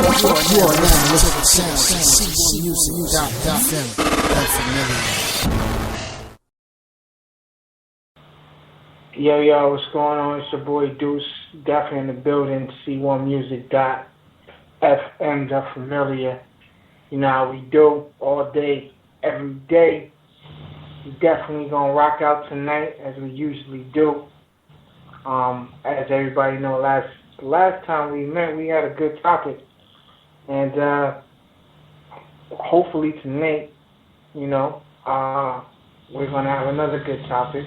You are now listening to the sounds of C1Music.FM. Yo, what's going on? It's your boy Deuce, definitely in the building, C1Music.FM, the familiar. You know how we do, all day, every day. We definitely gonna rock out tonight, as we usually do. As everybody know, last time we met, we had a good topic. And hopefully tonight, we're gonna have another good topic.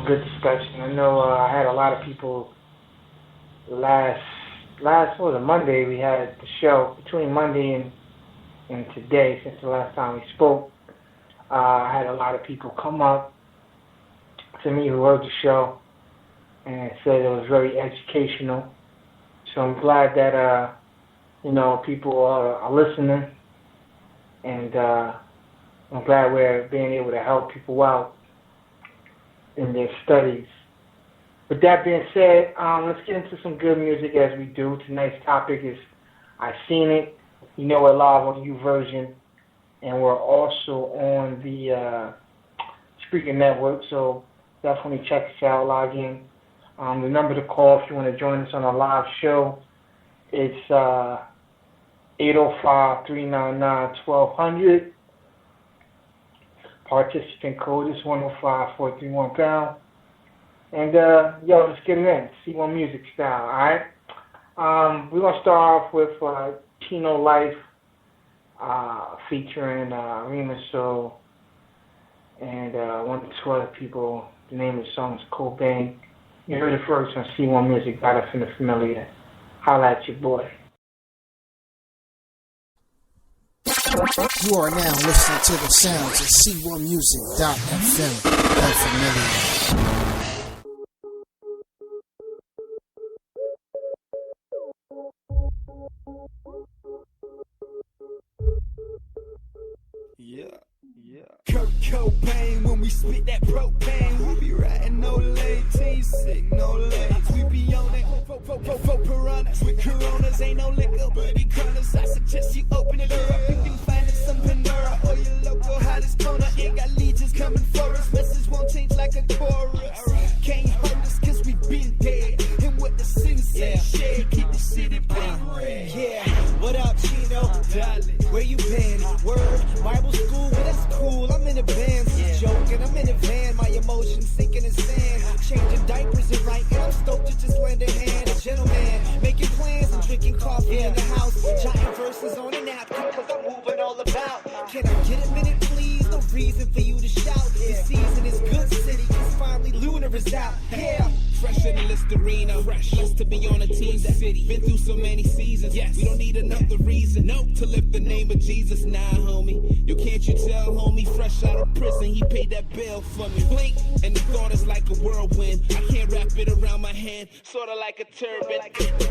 Good discussion. I know I had a lot of people last Monday. We had the show between Monday and today, since the last time we spoke. I had a lot of people come up to me who heard the show and said it was very educational. So I'm glad that people are listening, and I'm glad we're being able to help people out in their studies. With that being said, let's get into some good music as we do. Tonight's topic is I Seen It. We're live on U-Version, and we're also on the Spreaker network, so definitely check us out, log in. The number to call if you want to join us on a live show, it's 805-399-1200. Participant code is 105-431-POUND. And, let's get it in. C1 Music style, alright? We're going to start off with Chino Life featuring Rima So and one or two other people. The name of the song is Cobain. You heard it first on C1 Music, got us in the familiar. Holla at your boy. You are now listening to the sounds of C1Music.FM. Yeah. Kurt Cobain, when we spit that propane, we be riding no lane, sick, no lanes. We be on it, piranhas with coronas, ain't no liquor, but he corners. I suggest you open it up. You can find it some Panera or your local hottest corner. Ain't got legions coming for us. Message won't change like a chorus. Can't hurt us cause we been dead. And what the sensei shared, keep the city big red. Yeah, what up, Chino? Darling, where you been? Word, Bible school, well that's cool. I'm in a band, joking. I'm in a van, my emotions sinking in sand. Changing diapers and writing. I'm stoked to just lend a hand. A gentleman, making plans and drinking coffee in the house. Giant verses on a napkin, cause I'm moving all about. Can I get a minute, please? No reason for you to shout. This season is good city, cause finally Lunar is out. Yeah. Fresher than Listerine, fresh. Blessed to be on a team that city. Been through so many seasons. Yes. We don't need another reason. Nope. To lift the name of Jesus. Nah, homie. You can't you tell, homie? Fresh out of prison, he paid that bill for me. Blink, and the thought is like a whirlwind. I can't wrap it around my hand, sorta like a turban.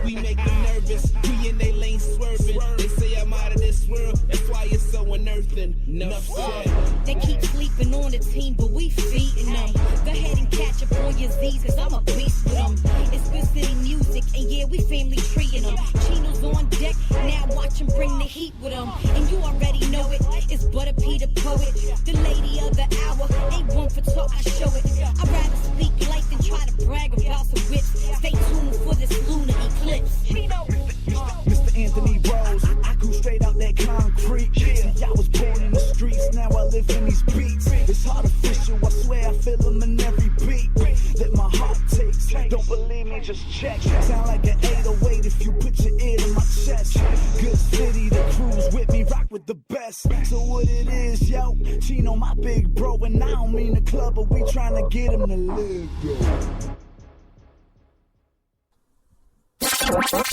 We make them nervous. We in they lane swerving. They say I'm out of this world. That's why it's so unearthing. Enough said. They keep sleeping on the team, but we feeding them. Go ahead and catch up on your Z's, cause I'm a beast with them. It's good city music, and yeah, we family treating them. Chino's on deck, now watch him bring the heat with them. And you already know it, it's Butter P the poet. The lady of the hour, ain't one for talk, I show it. I'd rather speak life than try to brag about some whips. Stay tuned for this lunar eclipse. Mr. Anthony Rose, I grew straight out that concrete. See, I was born in the streets, now I live in these beats. It's artificial, I swear I feel them in every beat that my heart takes. Don't believe me, just check. Sound like an 808 if you put your ear to my chest. Good city, the crews with me, rock with the best. So what it is, yo, Chino, my big bro, and I don't mean the club, but we tryna get him to live, yo.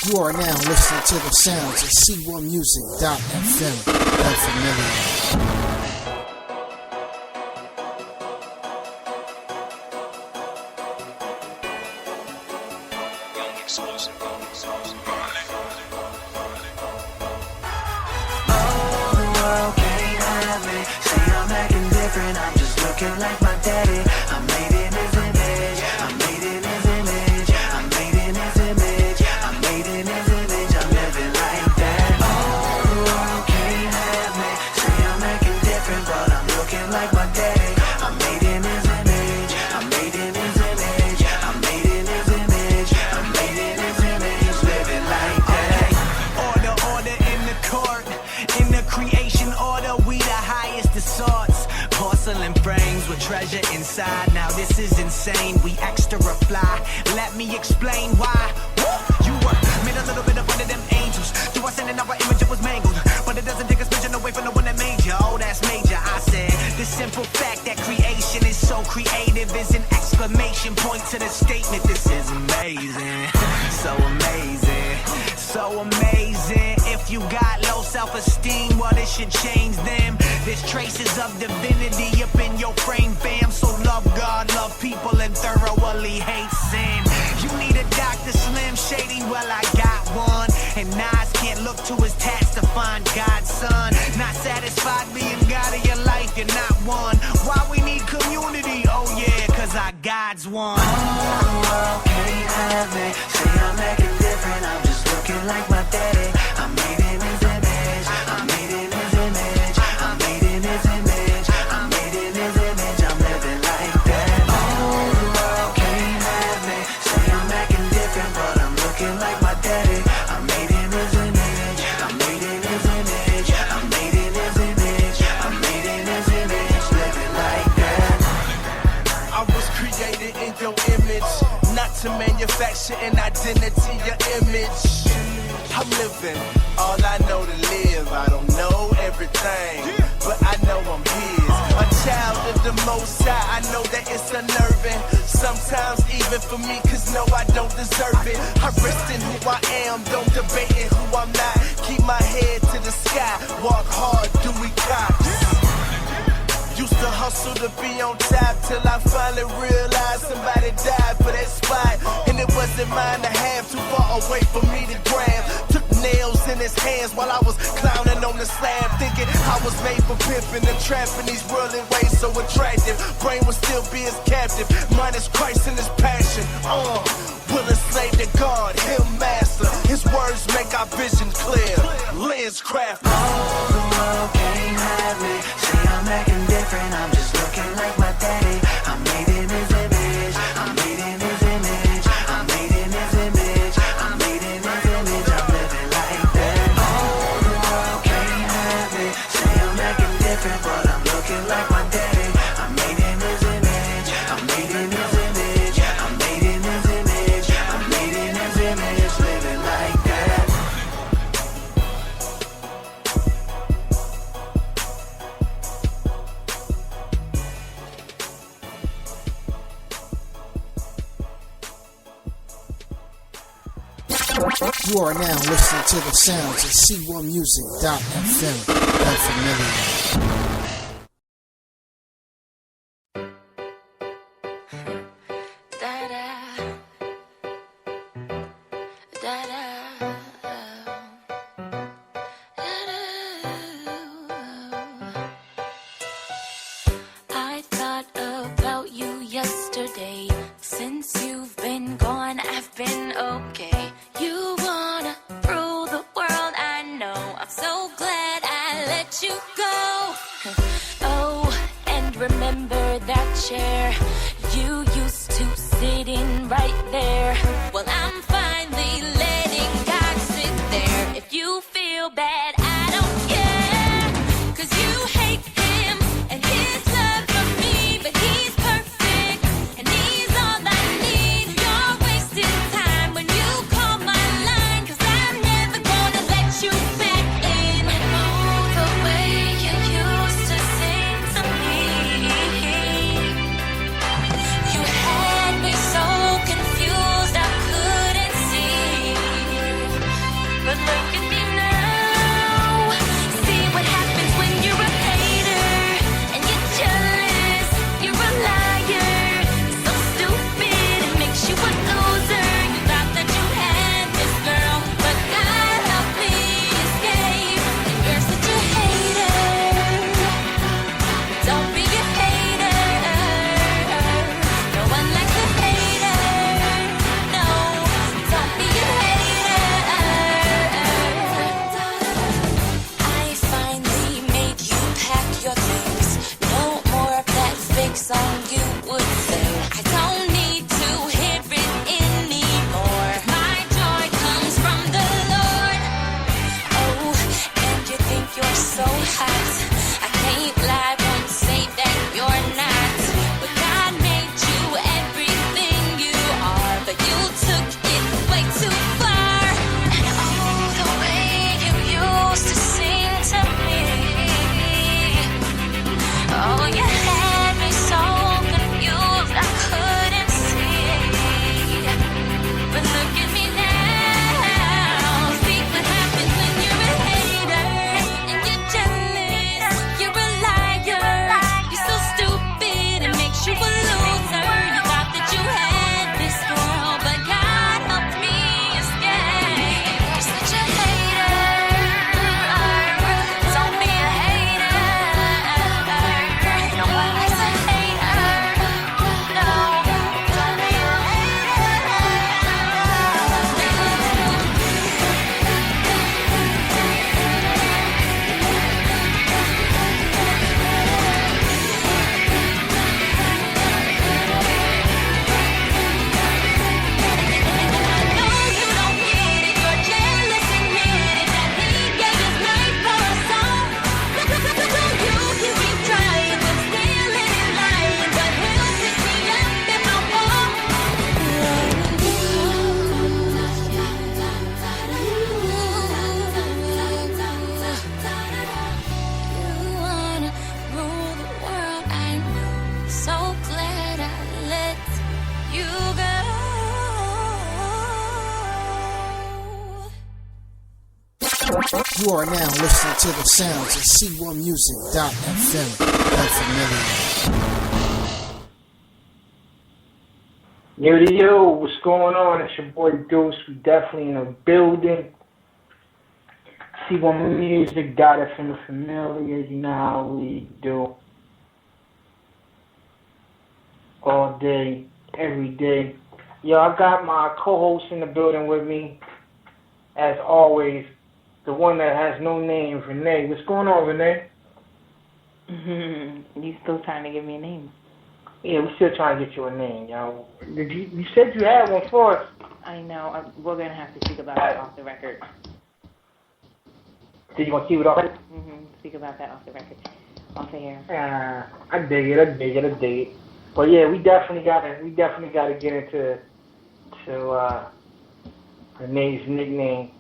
You are now listening to the sounds of C1Music.FM. I'm just looking like my daddy. I'm made in his image. I'm made in his image. I'm made in his image. I'm made in his image. I'm living like that. pleasure inside. Now this is insane, we extra fly. Let me explain why. You were made a little bit of one of them angels. To us in our image it was mangled, but it doesn't take a vision away from the one that made you. Oh, that's major. I said the simple fact that creation is so creative is an exclamation point to the statement. This is amazing, so amazing, so amazing. If you got low self-esteem, well, this should change them. There's traces of divinity up in your frame, fam. So love God, love people, and thoroughly hate sin. You need a Dr. Slim Shady, well, I got one. And Nas can't look to his tats to find God's son. Not satisfied being God of your life, you're not one. Why we need community? Oh yeah, cause our God's one. Oh, can't have me. Say I'm acting different, I'm just looking like my daddy. I'm made in his image, I'm made in his image, I'm made in his image, I'm made in his image, I'm living like that. Oh, the world can't have me. Say I'm acting different, but I'm looking like my daddy. I'm made in his image, I'm made in his image, I'm made in his image, I'm made in his image, living like that. I was created in your image, not to manufacture an identity, your image. I'm living, all I know to live. I don't know everything, but I know I'm his. A child of the Most High, I know that it's unnerving. Sometimes even for me, cause no, I don't deserve it. I rest in who I am, don't debate in who I'm not. Keep my head to the sky, walk hard, do we cops. Used to hustle to be on top till I finally realized somebody died for that spot. And it wasn't mine to have, too far away for me to grab. Took nails in his hands while I was clowning on the slab, thinking I was made for pimping and trapping these worldly ways so attractive. Brain would still be his captive, minus Christ and his passion. Will enslave to God, him master. His words make our vision clear. Lens craft. Oh, the world can't have me. Say I'm acting different, I'm just looking like my daddy. I'm made in his image, I'm made in his image, I'm made in his image, I'm made in his image, I'm living like that. Oh, the world can't have me. Say I'm acting different, but I'm looking like my daddy. I'm made in his image, I'm made in his image, I'm made in his image, I'm made in his image, living like that. You are now listening to the sounds of C1Music.fm. Unfamiliar. I thought about you yesterday. Since you've been gone, I've been okay. You wanna rule the world, I know. I'm so glad I let you go. Oh, and remember that chair you used to sit in right there. Well, I'm finally letting God sit there. If you feel bad, I don't care. 'Cause you hate him and his love for me, but he's perfect and he's all I need. You're wasting time when you call my line, 'cause I'm never gonna let you back in. Oh, the way you used to sing to me, you had me so confused I couldn't see. But look at me now, You are now listening to the sounds of C1Music.fm. Yo, what's going on? It's your boy Deuce. We definitely in the building. C1Music.fm familiar. You know how we do. All day, every day. Yo, I got my co-host in the building with me. As always, the one that has no name, Renee. What's going on, Renee? You still trying to give me a name? Yeah, we're still trying to get you a name, yo. You said you had one for us. I know. We're going to have to speak about that off the record. Did you want to keep it off? Speak about that off the record. Off the air. I dig it. But yeah, we definitely gotta get into Renee's nickname.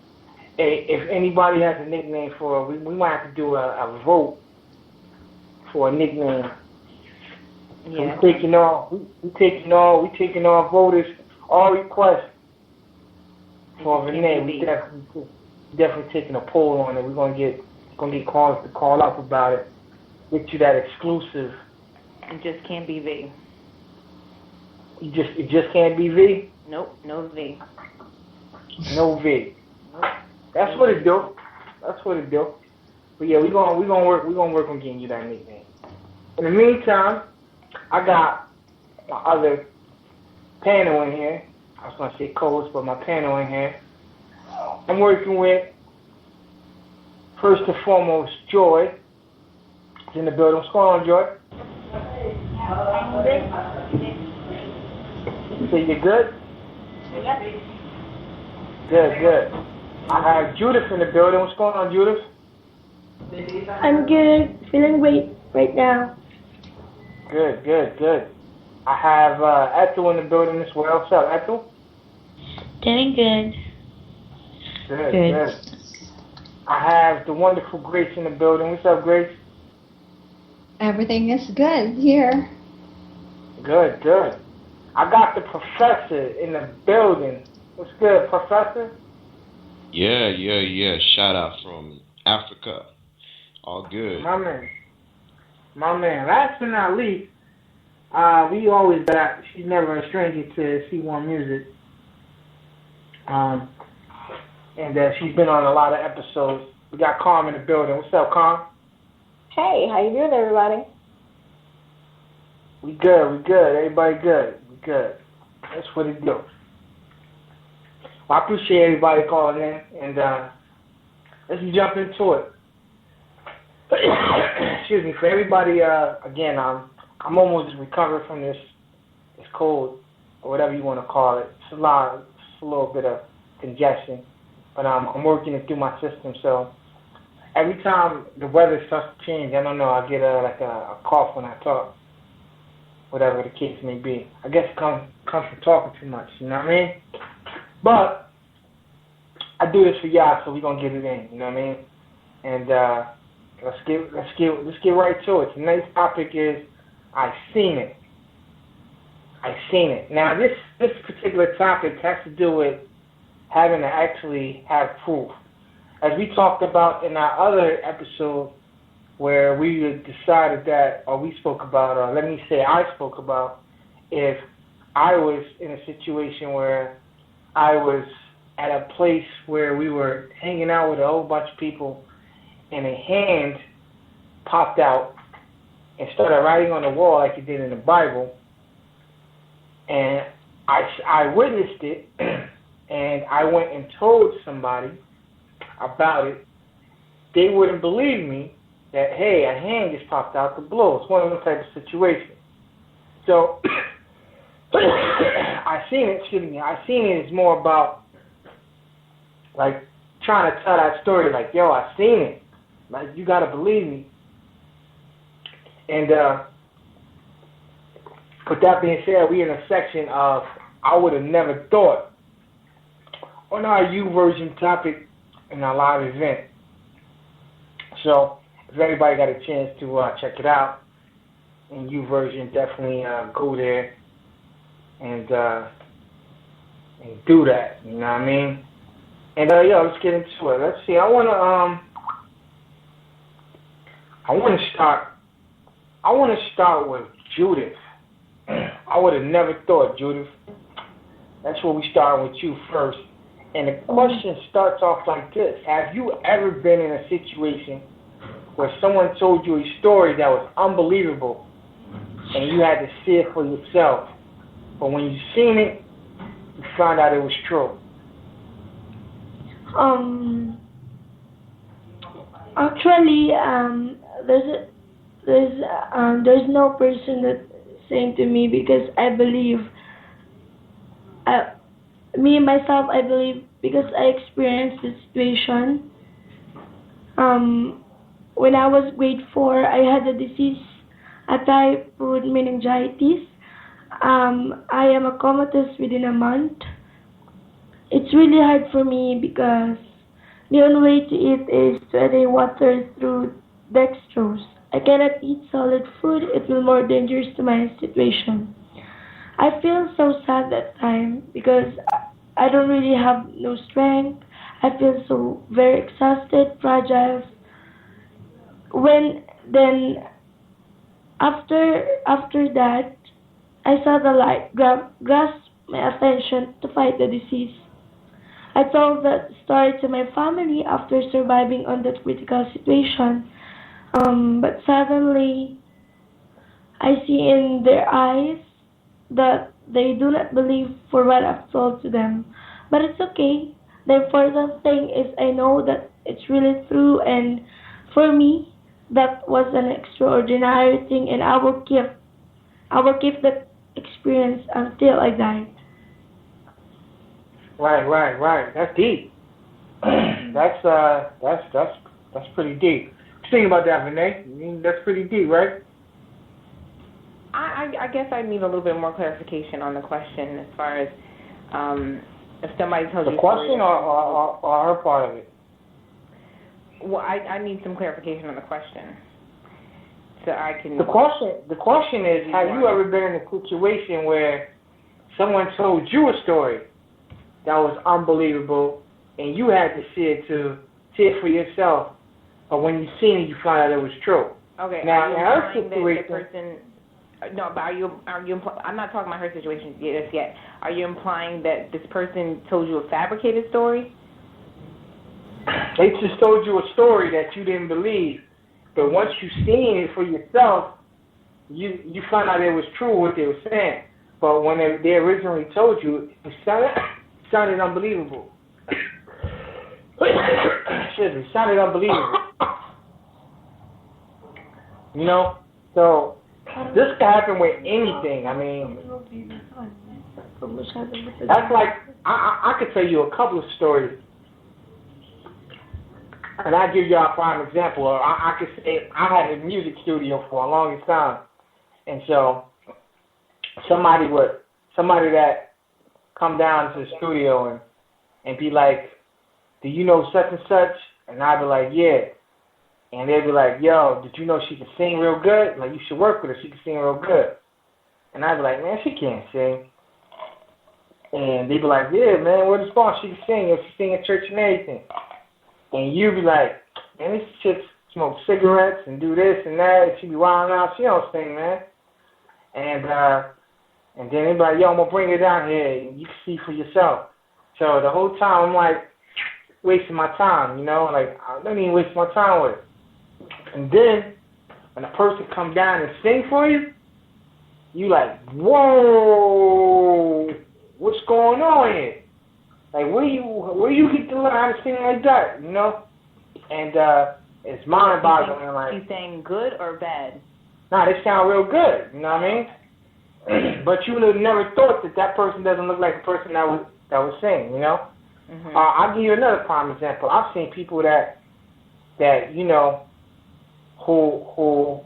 Hey, if anybody has a nickname for her, we might have to do a vote for a nickname. Yeah. We taking all voters, all requests for Renee. We definitely taking a poll on it. We're gonna get calls to call up about it. Get you that exclusive. It just can't be V. It just can't be V? Nope, no V. No V. Nope. That's what it do. But yeah, we gonna work on getting you that nickname. In the meantime, I got my other panel in here. I was gonna say co-host, but my panel in here. I'm working with, first and foremost, Joy. Is in the building. What's going on, Joy? So you good? Good. I have Judith in the building. What's going on, Judith? I'm good. Feeling great right now. Good. I have Ethel in the building as well. What's up, Ethel? Doing good. Good. I have the wonderful Grace in the building. What's up, Grace? Everything is good here. Good. I got the professor in the building. What's good, Professor? Yeah. Shout out from Africa. All good. My man. Last but not least, we always got, she's never a stranger to C1 Music. And she's been on a lot of episodes. We got Calm in the building. What's up, Calm? Hey, how you doing, everybody? We good. Everybody good. We good. That's what it do. Well, I appreciate everybody calling in, and let's jump into it. Excuse me, for everybody. Again, I'm almost recovered from this cold or whatever you want to call it. It's a little bit of congestion, but I'm working it through my system. So every time the weather starts to change, I don't know, I get a cough when I talk, whatever the case may be. I guess it comes from talking too much, you know what I mean? But I do this for y'all, so we're gonna get it in, you know what I mean? And let's get right to it. Tonight's topic is I seen it. Now this particular topic has to do with having to actually have proof. As we talked about in our other episode where we decided that, or we spoke about, or let me say I spoke about, if I was in a situation where I was at a place where we were hanging out with a whole bunch of people and a hand popped out and started writing on the wall like it did in the Bible, and I witnessed it, and I went and told somebody about it, they wouldn't believe me that, hey, a hand just popped out the blue. It's one of those type of situations. So I seen it is more about like trying to tell that story like, yo, I seen it. Like, you gotta believe me. And with that being said, we in a section of I would have never thought on our U-version topic in our live event. So if everybody got a chance to check it out in U-version, definitely go there and do that. You know what I mean? And let's get into it. Let's see. I wanna start with Judith. I would have never thought, Judith. That's where we start with you first. And the question starts off like this. Have you ever been in a situation where someone told you a story that was unbelievable and you had to see it for yourself, but when you seen it, you found out it was true? Actually, there's no person that's saying to me, because I believe, me myself, I believe, because I experienced the situation. When I was grade 4, I had a disease, a typhoid meningitis. I am a comatose within a month. It's really hard for me because the only way to eat is to add water through dextrose. I cannot eat solid food. It will more dangerous to my situation. I feel so sad that time because I don't really have no strength. I feel so very exhausted, fragile. After that, I saw the light grasp my attention to fight the disease. I told that story to my family after surviving on that critical situation. But suddenly, I see in their eyes that they do not believe for what I've told to them. But it's okay. The important thing is I know that it's really true, and for me, that was an extraordinary thing, and I will keep that experience until I die. Right. That's deep. That's pretty deep. Think about that, Renee. That's pretty deep, right? I guess I need a little bit more clarification on the question as far as if somebody tells you the question or her part of it. Well, I need some clarification on the question, so I can. The question is, have you ever been in a situation where someone told you a story that was unbelievable, and you had to see it for yourself, but when you seen it, you found out it was true? Okay. Now, in her situation, no, but are you? I'm not talking about her situation just yet. Are you implying that this person told you a fabricated story? They just told you a story that you didn't believe, but once you seen it for yourself, you found out it was true what they were saying. But when they originally told you, it sounded unbelievable. It sounded unbelievable. You know, so this can happen with anything. I mean, that's like I could tell you a couple of stories. And I'll give y'all a prime example. I could say I had a music studio for a longest time. And so somebody that come down to the studio and be like, do you know such and such? And I'd be like, yeah. And they'd be like, yo, did you know she can sing real good? Like, you should work with her. She can sing real good. And I'd be like, man, she can't sing. And they'd be like, yeah, man, where's the spot? She can sing. She sing at church and everything. And you'd be like, man, this chick smoke cigarettes and do this and that. She be wilding out. She don't sing, man. And then they'd be like, yo, I'm going to bring her down here. And you can see for yourself. So the whole time I'm like wasting my time, you know? Like, I don't even waste my time with it. And then when a person come down and sing for you, you like, whoa, what's going on here? Like, where you get to learn how to sing like that, you know? And it's mind-boggling. Like, you saying good or bad? Nah, they sound real good, you know what I mean? But you would have never thought that person doesn't look like a person that was singing, you know? Mm-hmm. I'll give you another prime example. I've seen people that you know, who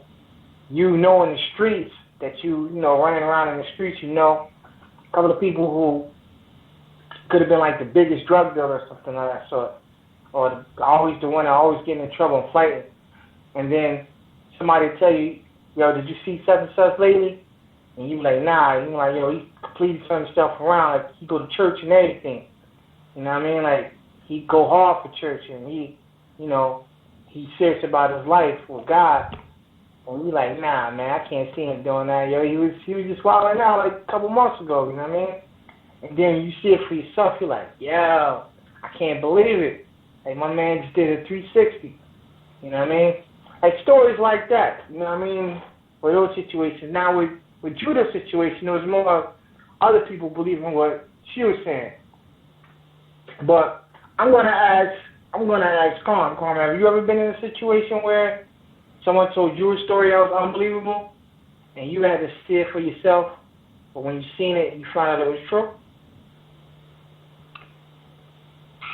you know in the streets, that you know running around in the streets, you know, a couple of people who could have been like the biggest drug dealer or something like that sort, or always the one that always getting in trouble and fighting, and then somebody tell you, yo, did you see such and such lately? And you be like, nah. You like, yo, he completely turned himself around. Like, he go to church and everything. You know what I mean? Like, he go hard for church and he's serious about his life with God. And we like, nah, man, I can't see him doing that. Yo, he was just wilding out like a couple months ago, you know what I mean? And then you see it for yourself, you're like, yo, I can't believe it. Like, my man just did a 360. You know what I mean? Like, stories like that, you know what I mean? For those situations. Now, with Judah's situation, it was more other people believing what she was saying. But I'm gonna ask Carmen, have you ever been in a situation where someone told you a story that was unbelievable and you had to see it for yourself, but when you seen it, you found out it was true?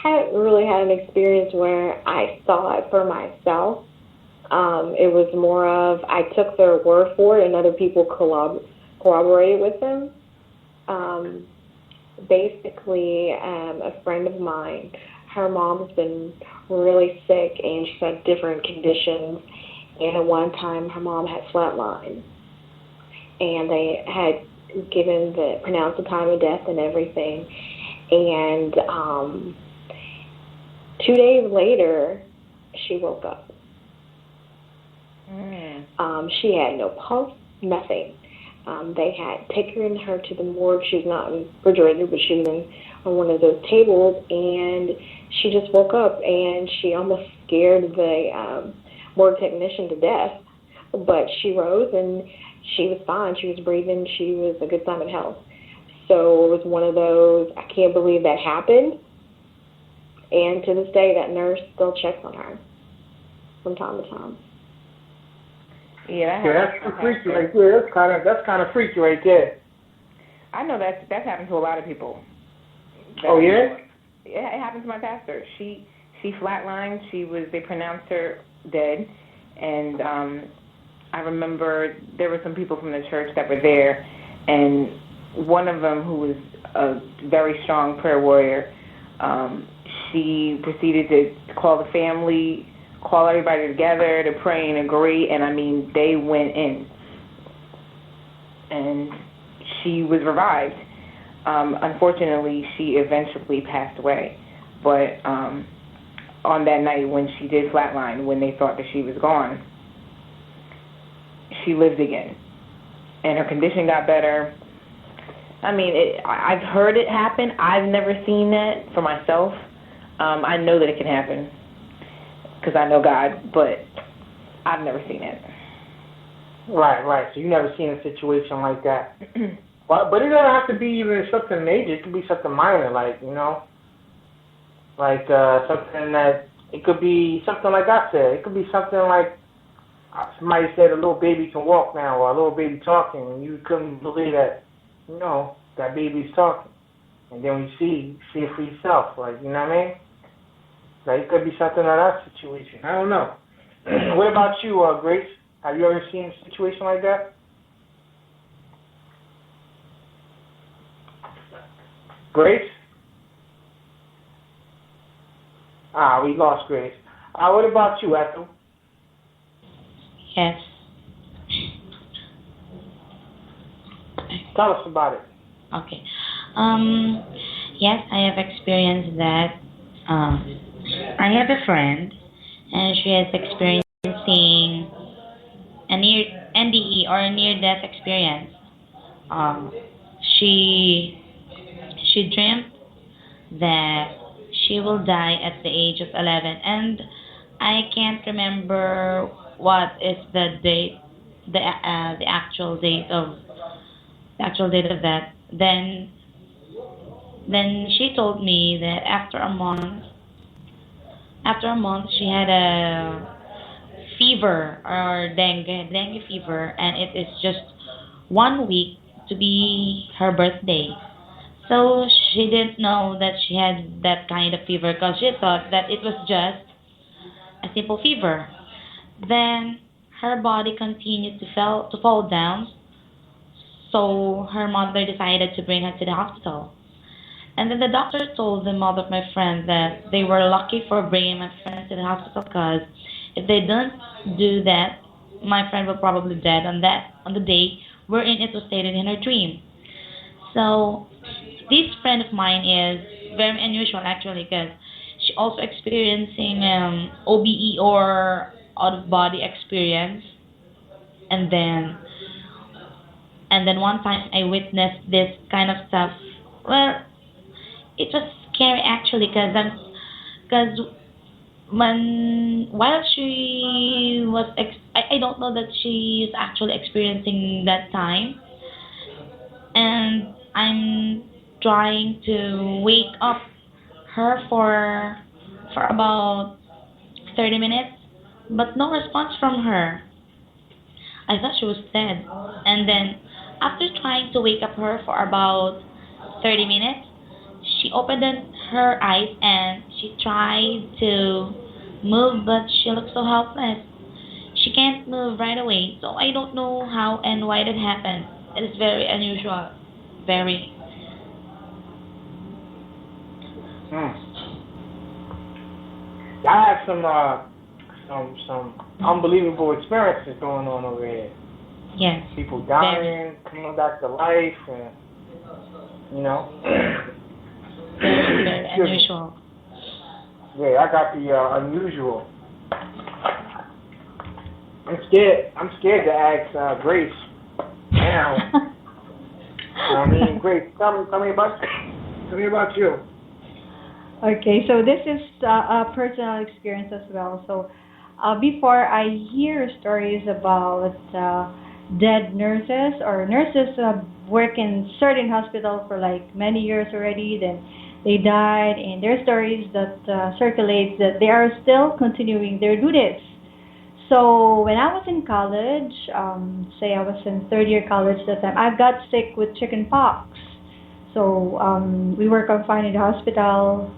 I haven't really had an experience where I saw it for myself. It was more of I took their word for it and other people corroborated with them. Basically, a friend of mine, her mom's been really sick and she's had different conditions. And at one time, her mom had flatlined. And they had pronounced the time of death and everything. And 2 days later, she woke up. She had no pulse, nothing. They had taken her to the morgue. She was not in the refrigerator, but she was on one of those tables, and she just woke up, and she almost scared the morgue technician to death. But she rose, and she was fine. She was breathing. She was a good sign of health. So it was one of those, I can't believe that happened. And to this day, that nurse still checks on her from time to time. Yeah, that's freaky right there. That's kind of freaky right there. I know that's happened to a lot of people. Oh yeah? Yeah, it happened to my pastor. She flatlined. They pronounced her dead, and I remember there were some people from the church that were there, and one of them, who was a very strong prayer warrior, she proceeded to call the family, call everybody together to pray and agree, and I mean, they went in. And she was revived. Unfortunately, she eventually passed away. But on that night when she did flatline, when they thought that she was gone, she lived again. And her condition got better. I mean, I've heard it happen. I've never seen that for myself. I know that it can happen because I know God, but I've never seen it. Right. So you never seen a situation like that. But it doesn't have to be even something major. It could be something minor, like, something that, it could be something like I said. It could be something like somebody said a little baby can walk now, or a little baby talking, and you couldn't believe that, that baby's talking. And then when you see it for yourself, like, you know what I mean? Like, it could be something like that situation. I don't know. What about you, Grace? Have you ever seen a situation like that? Grace? We lost Grace. What about you, Ethel? Yes. Tell us about it. Okay. Yes, I have experienced that. I have a friend, and she is experiencing a near NDE, or a near-death experience. She dreamt that she will die at the age of 11, and I can't remember what is the date, the actual date of that. Then she told me that after a month she had a fever, or dengue fever, and it is just 1 week to be her birthday. So she didn't know that she had that kind of fever because she thought that it was just a simple fever. Then her body continued to fall down, so her mother decided to bring her to the hospital. And then the doctor told the mother of my friend that they were lucky for bringing my friend to the hospital, because if they don't do that, my friend will probably dead on the day wherein it was stated in her dream. So this friend of mine is very unusual, actually, because she also experiencing OBE or out of body experience, and then one time I witnessed this kind of stuff. Well, it was scary actually, because when while she was I don't know that she is actually experiencing that time, and I'm trying to wake up her for about 30 minutes, but no response from her. I thought she was dead. And then after trying to wake up her for about 30 minutes, she opened her eyes and she tried to move, but she looked so helpless. She can't move right away, so I don't know how and why that happened. It is very unusual. Very. I have some unbelievable experiences going on over here. Yes. People dying, coming back to life, and you know. Very unusual. Yeah, I got the unusual. I'm scared. I'm scared to ask Grace now. I mean, Grace, tell me about you. Okay, so this is a personal experience as well. So before I hear stories about dead nurses or nurses work in certain hospital for like many years already, then they died, and there are stories that circulate that they are still continuing their duties. So when I was in college, say I was in third year college that time, I got sick with chicken pox. So we were confined in the hospital,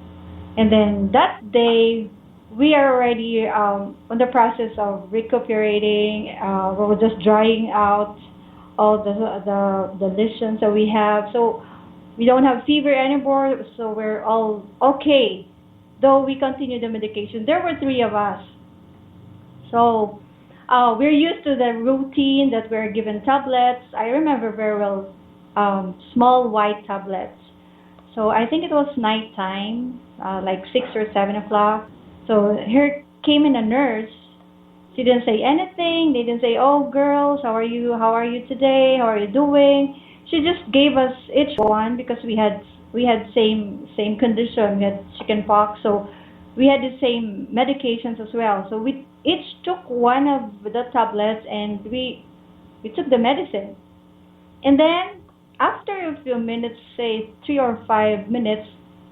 and then that day we are already on the process of recuperating. We were just drying out all the lesions that we have. So we don't have fever anymore, so we're all okay. Though we continue the medication. There were three of us. So we're used to the routine that we're given tablets. I remember very well small white tablets. So I think it was nighttime, like 6 or 7 o'clock. So here came in a nurse. She didn't say anything. They didn't say, "Oh, girls, how are you? How are you today? How are you doing?" She just gave us each one because we had same condition. We had chicken pox, so we had the same medications as well. So we each took one of the tablets and we took the medicine. And then after a few minutes, say 3 or 5 minutes,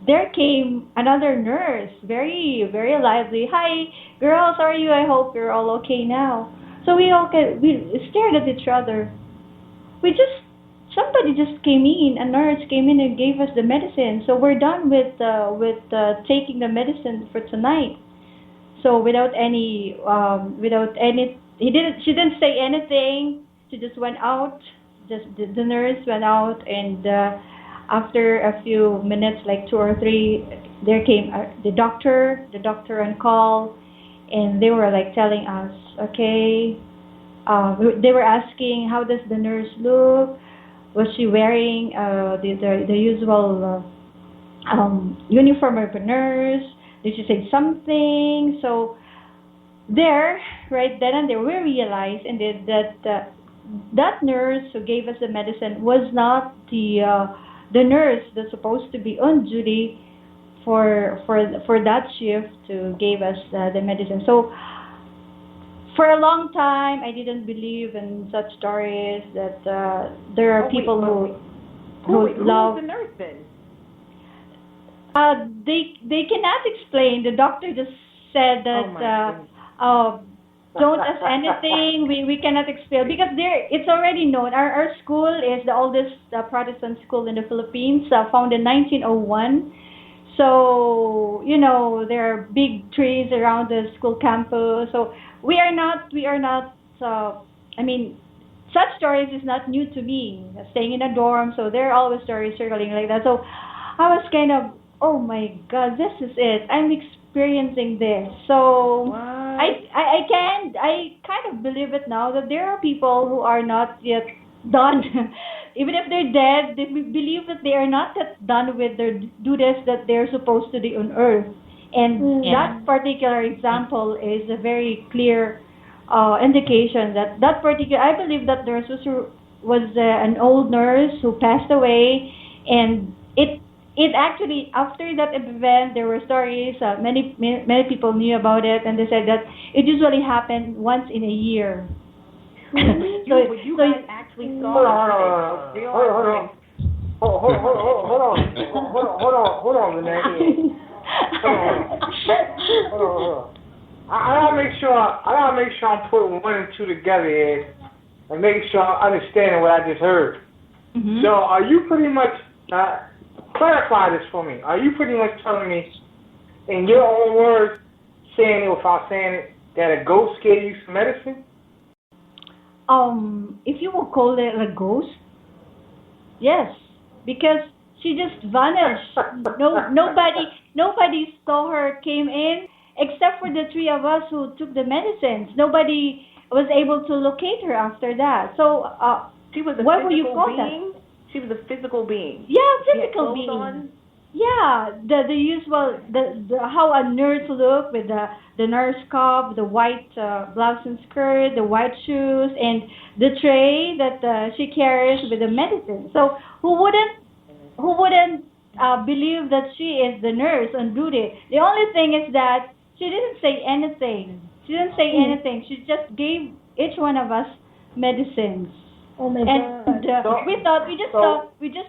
there came another nurse, very, very lively. "Hi, girls, how are you? I hope you're all okay now." So we stared at each other. Somebody just came in, a nurse came in and gave us the medicine. So we're done with taking the medicine for tonight. So she didn't say anything. She just went out. Just the nurse went out, and after a few minutes, like 2 or 3, there came the doctor on call, and they were like telling us, okay. They were asking, how does the nurse look? Was she wearing the usual uniform of a nurse? Did she say something? So there, right then and there, we realized and that nurse who gave us the medicine was not the nurse that's supposed to be on duty for that shift to give us the medicine. So for a long time, I didn't believe in such stories that there are people who love. Who's the nurse then? They cannot explain. The doctor just said that don't ask anything. We cannot explain because it's already known. Our school is the oldest Protestant school in the Philippines, founded in 1901. So there are big trees around the school campus. So we are not. I mean, such stories is not new to me. Staying in a dorm, so there are always stories circling like that. So I was kind of, oh my God, this is it. I'm experiencing this. So I kind of believe it now that there are people who are not yet done. Even if they're dead, they believe that they are not yet done with their duties that they're supposed to do on earth. And Yeah. that particular example is a very clear indication that that particular, I believe that nurse was an old nurse who passed away, and it actually, after that event, there were stories, many people knew about it, and they said that it usually happened once in a year. You guys actually saw it. Hold on, Renee. Hold on. I gotta make sure I'm putting one and two together here, and making sure I'm understanding what I just heard. Mm-hmm. So, are you pretty much clarify this for me? Are you pretty much telling me, in your own words, saying it without saying it, that a ghost gave you some medicine? If you will call it a ghost, yes, because she just vanished. Nobody saw her came in except for the three of us who took the medicines. Nobody was able to locate her after that. So, she was a what will you physical call being? that? She was a physical being. Yeah, She had physical clothes being. on? Yeah, the usual the how a nurse look with the nurse cup, the white blouse and skirt, the white shoes, and the tray that she carries with the medicine. So who wouldn't believe that she is the nurse on duty? The only thing is that she didn't say anything. She just gave each one of us medicines. Oh my And God. we just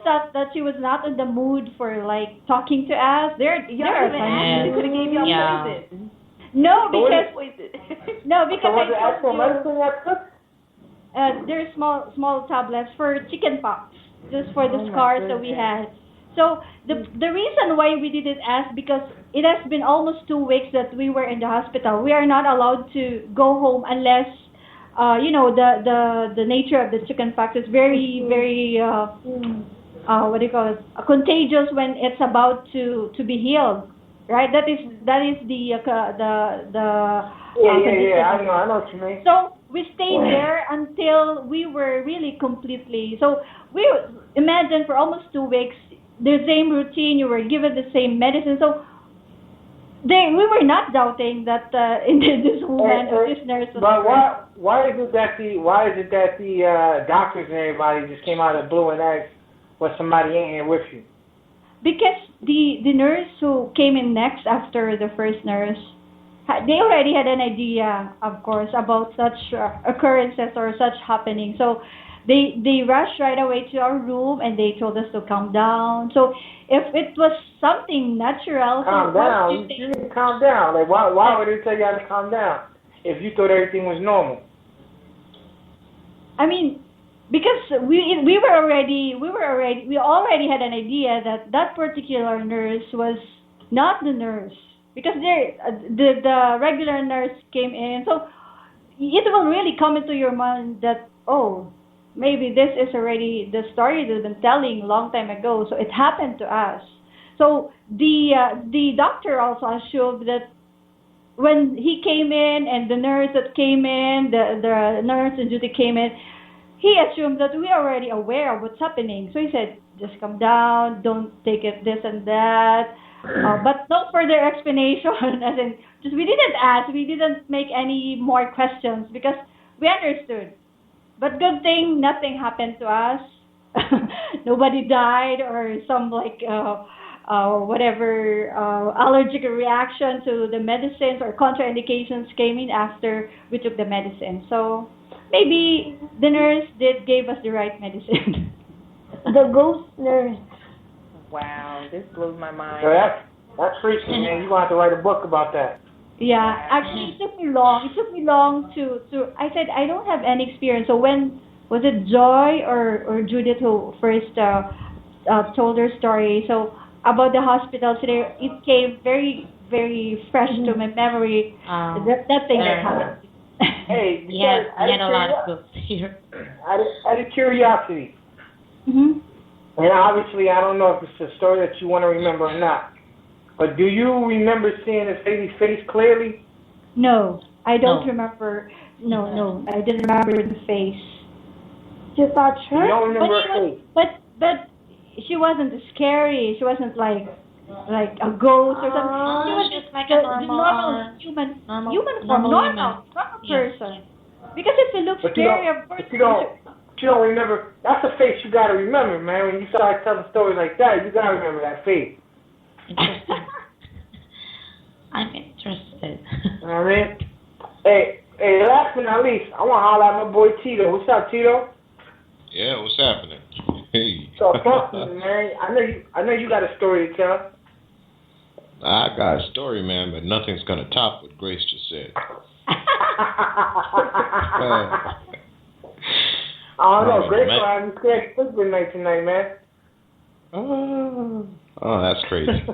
thought that she was not in the mood for like talking to us. Y'all even asked. She could have gave y'all Yeah. poison. No, So what because is- Poison. no, because So was it I actual told you, medicine that took? there's small tablets for chicken pox, just for the Oh my scars that we goodness. had. So the reason why we didn't ask, because it has been almost 2 weeks that we were in the hospital. We are not allowed to go home unless the nature of the chicken pox is very what do you call it, contagious when it's about to be healed, right? That is the condition. I know what you mean. So we stayed there until we were really completely. So we imagine for almost 2 weeks the same routine. You were given the same medicine. So we were not doubting that this woman or this nurse was. But why is it that the doctors and everybody just came out of the blue and asked, "Was somebody in here with you?" Because the nurse who came in next after the first nurse, they already had an idea, of course, about such occurrences or such happening. So they rushed right away to our room and they told us to calm down. So if it was something natural, Calm down. You need to calm down. Like why would they tell you how to calm down if you thought everything was normal? I mean, because we already had an idea that that particular nurse was not the nurse, because the regular nurse came in. So it will really come into your mind that, oh, maybe this is already the story they've been telling a long time ago. So it happened to us. So the doctor also assumed that when he came in and the nurse that came in, the nurse on duty came in, he assumed that we are already aware of what's happening. So he said, just come down, don't take it this and that. But no further explanation. As in, just we didn't ask, we didn't make any more questions because we understood. But good thing nothing happened to us. Nobody died or some whatever allergic reaction to the medicines or contraindications came in after we took the medicine. So maybe the nurse gave us the right medicine. The ghost nurse. Wow, this blows my mind. So that's freaky, man. You're going to have to write a book about that. Yeah, actually it took me long to I said I don't have any experience. So when was it Joy or Judith who first told her story? So about the hospital today, it came very, very fresh to my memory. That thing that happened. Hey, he had a lot of books here. Out of curiosity, Mm-hmm. and obviously I don't know if it's a story that you want to remember or not, but do you remember seeing this lady's face clearly? No, I don't remember. No, I didn't remember the face. You touched her? You don't remember her face? But she wasn't scary. She wasn't like like a ghost or something. She was just like the, a the normal, normal human form, normal normal person. Because if it looks But you scary, don't, of course. but you don't remember. That's a face you gotta remember, man. When you start telling stories like that, you gotta remember that face. Interesting. I'm interested. You know what I mean? Hey, last but not least, I want to holler at my boy Tito. What's up, Tito? Yeah, what's happening? Hey. So talk to me, man. I know you got a story to tell. I got a story, man, but nothing's gonna top what Grace just said. I don't know. Grace will have me scared sleeping night tonight, man. Oh, that's crazy.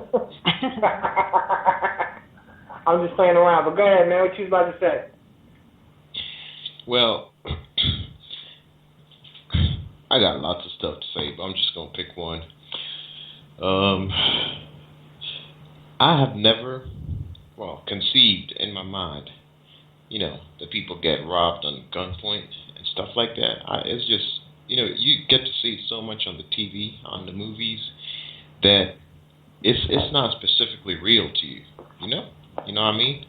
I'm just playing around, but go ahead, man. What you was about to say? Well, I got lots of stuff to say, but I'm just gonna pick one. I have never, conceived in my mind, that people get robbed on gunpoint and stuff like that. It's just, you get to see so much on the TV, on the movies, that it's not specifically real to you. You know what I mean?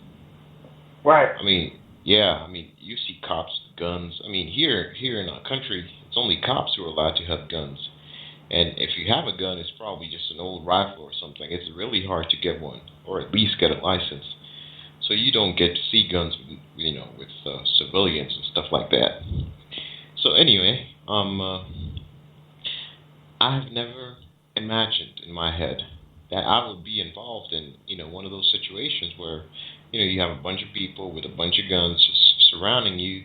Right. I mean, yeah. I mean, you see cops with guns. I mean, here in our country, it's only cops who are allowed to have guns. And if you have a gun, it's probably just an old rifle or something. It's really hard to get one, or at least get a license. So you don't get to see guns, with civilians and stuff like that. So anyway, I've never imagined in my head that I would be involved in, one of those situations where, you have a bunch of people with a bunch of guns just surrounding you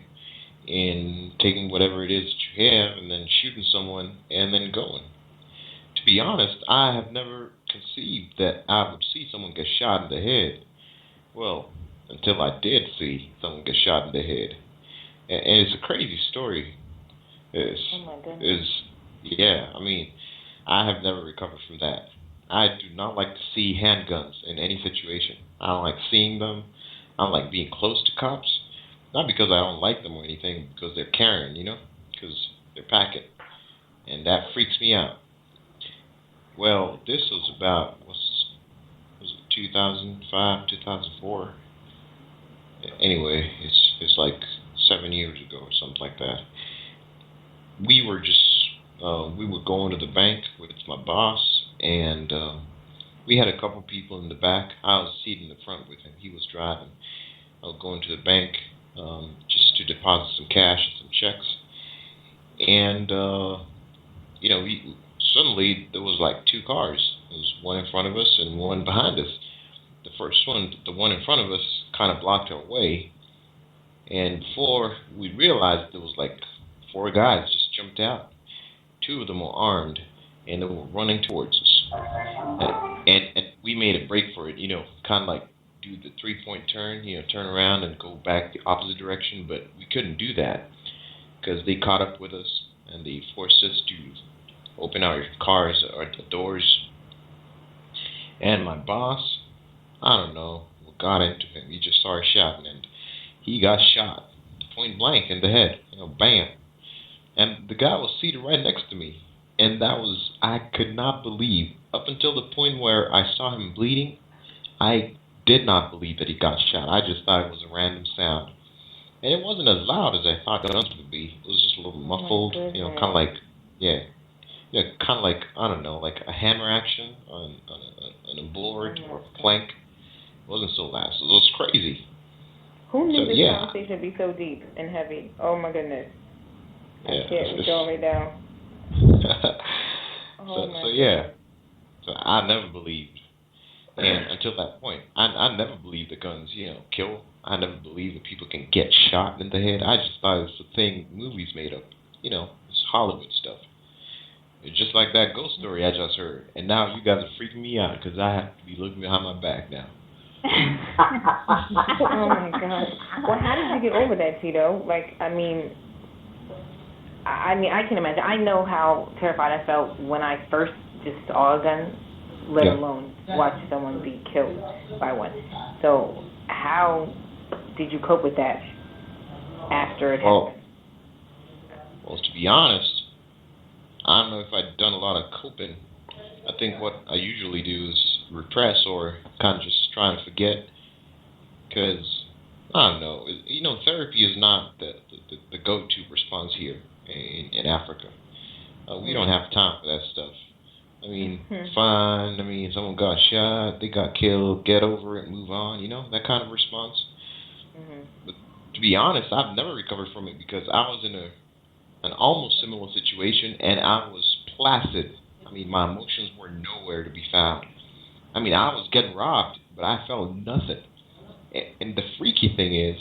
and taking whatever it is that you have and then shooting someone and then going. To be honest, I have never conceived that I would see someone get shot in the head. Well, until I did see someone get shot in the head. And it's a crazy story. Oh my goodness. I mean, I have never recovered from that. I do not like to see handguns in any situation. I don't like seeing them. I don't like being close to cops. Not because I don't like them or anything, because they're carrying, because they're packing. And that freaks me out. Well, this was about, was it 2005, 2004? Anyway, it's like 7 years ago or something like that. We were going to the bank with my boss, and we had a couple people in the back. I was seated in the front with him. He was driving. I was going to the bank just to deposit some cash and some checks. And, suddenly there was like two cars. There was one in front of us and one behind us. The first one, the one in front of us, kind of blocked our way. And before we realized, there was like four guys just jumped out. Two of them were armed, and they were running towards us. And we made a break for it, kind of like do the three-point turn, turn around and go back the opposite direction. But we couldn't do that because they caught up with us, and they forced us to open our cars or the doors. And my boss, I don't know what got into him. He just started shouting, and he got shot point blank in the head. Bam. And the guy was seated right next to me. And I could not believe, up until the point where I saw him bleeding, I did not believe that he got shot. I just thought it was a random sound. And it wasn't as loud as I thought guns would be. It was just a little muffled, kind of like, kind of like, I don't know, like a hammer action on a board or a plank. It wasn't so loud. So it was crazy. Who knew this conversation would be so deep and heavy? Oh my goodness. I can't reach all the way down. So I never believed. And until that point, I never believed that guns, kill. I never believed that people can get shot in the head. I just thought it was a thing movies made up. It's Hollywood stuff. It's just like that ghost story I just heard. And now you guys are freaking me out because I have to be looking behind my back now. Oh my God. Well, how did you get over that, Tito? I can imagine. I know how terrified I felt when I first just saw a gun, let alone watch someone be killed by one. So how did you cope with that after it happened? Well, to be honest, I don't know if I'd done a lot of coping. I think what I usually do is repress or kind of just trying to forget. Because, I don't know, therapy is not the go-to response here in Africa. We don't have time for that stuff. I mean, fine. I mean, someone got shot, they got killed, get over it, move on, that kind of response. But to be honest, I've never recovered from it because I was in an almost similar situation and I was placid. I mean, my emotions were nowhere to be found. I mean, I was getting robbed, but I felt nothing. And the freaky thing is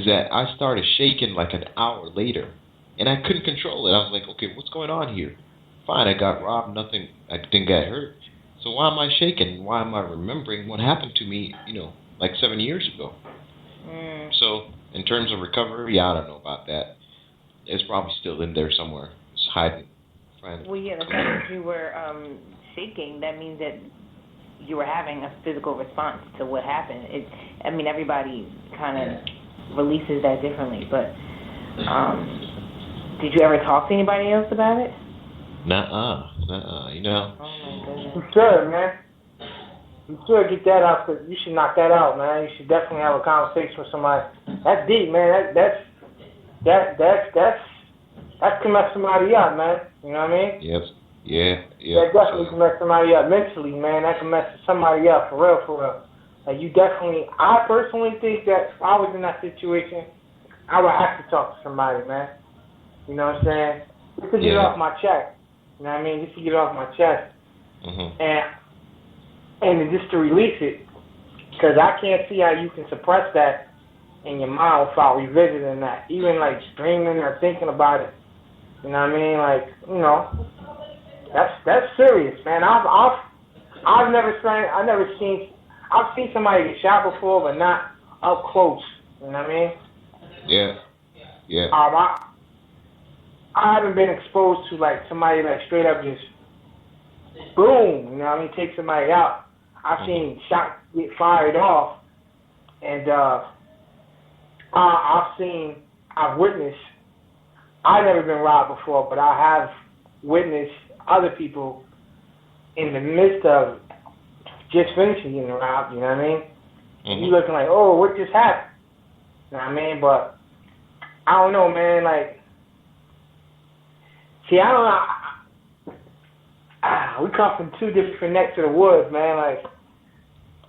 that I started shaking like an hour later, and I couldn't control it. I was like, okay, what's going on here? Fine, I got robbed, nothing, I didn't get hurt. So why am I shaking? Why am I remembering what happened to me, like 7 years ago? So, in terms of recovery, I don't know about that. It's probably still in there somewhere. It's hiding. Well, yeah, the fact that you were shaking, that means that you were having a physical response to what happened. Everybody kind of releases that differently, but did you ever talk to anybody else about it? Nuh-uh, Oh, my goodness. You should, man. You should get that out. You should knock that out, man. You should definitely have a conversation with somebody. That's deep, man. That can mess somebody up, man. You know what I mean? Yes. Yeah. That definitely can mess somebody up mentally, man. That can mess somebody up for real. Like, I personally think that if I was in that situation, I would have to talk to somebody, man. You know what I'm saying? Just to get it off my chest. You know what I mean? Just to get it off my chest. And just to release it. Because I can't see how you can suppress that in your mind without revisiting that. Even, like, dreaming or thinking about it. You know what I mean? Like, that's serious, man. I've seen somebody get shot before, but not up close. You know what I mean? Yeah. I haven't been exposed to like somebody like straight up just boom. You know what I mean? Take somebody out. I've seen shots get fired off, and I've witnessed. I've never been robbed before, but I have witnessed other people in the midst of just finishing getting robbed, you know what I mean? You looking like, oh, what just happened? You know what I mean? But I don't know, man. Like, see, I don't know. We come from two different necks of the woods, man. Like,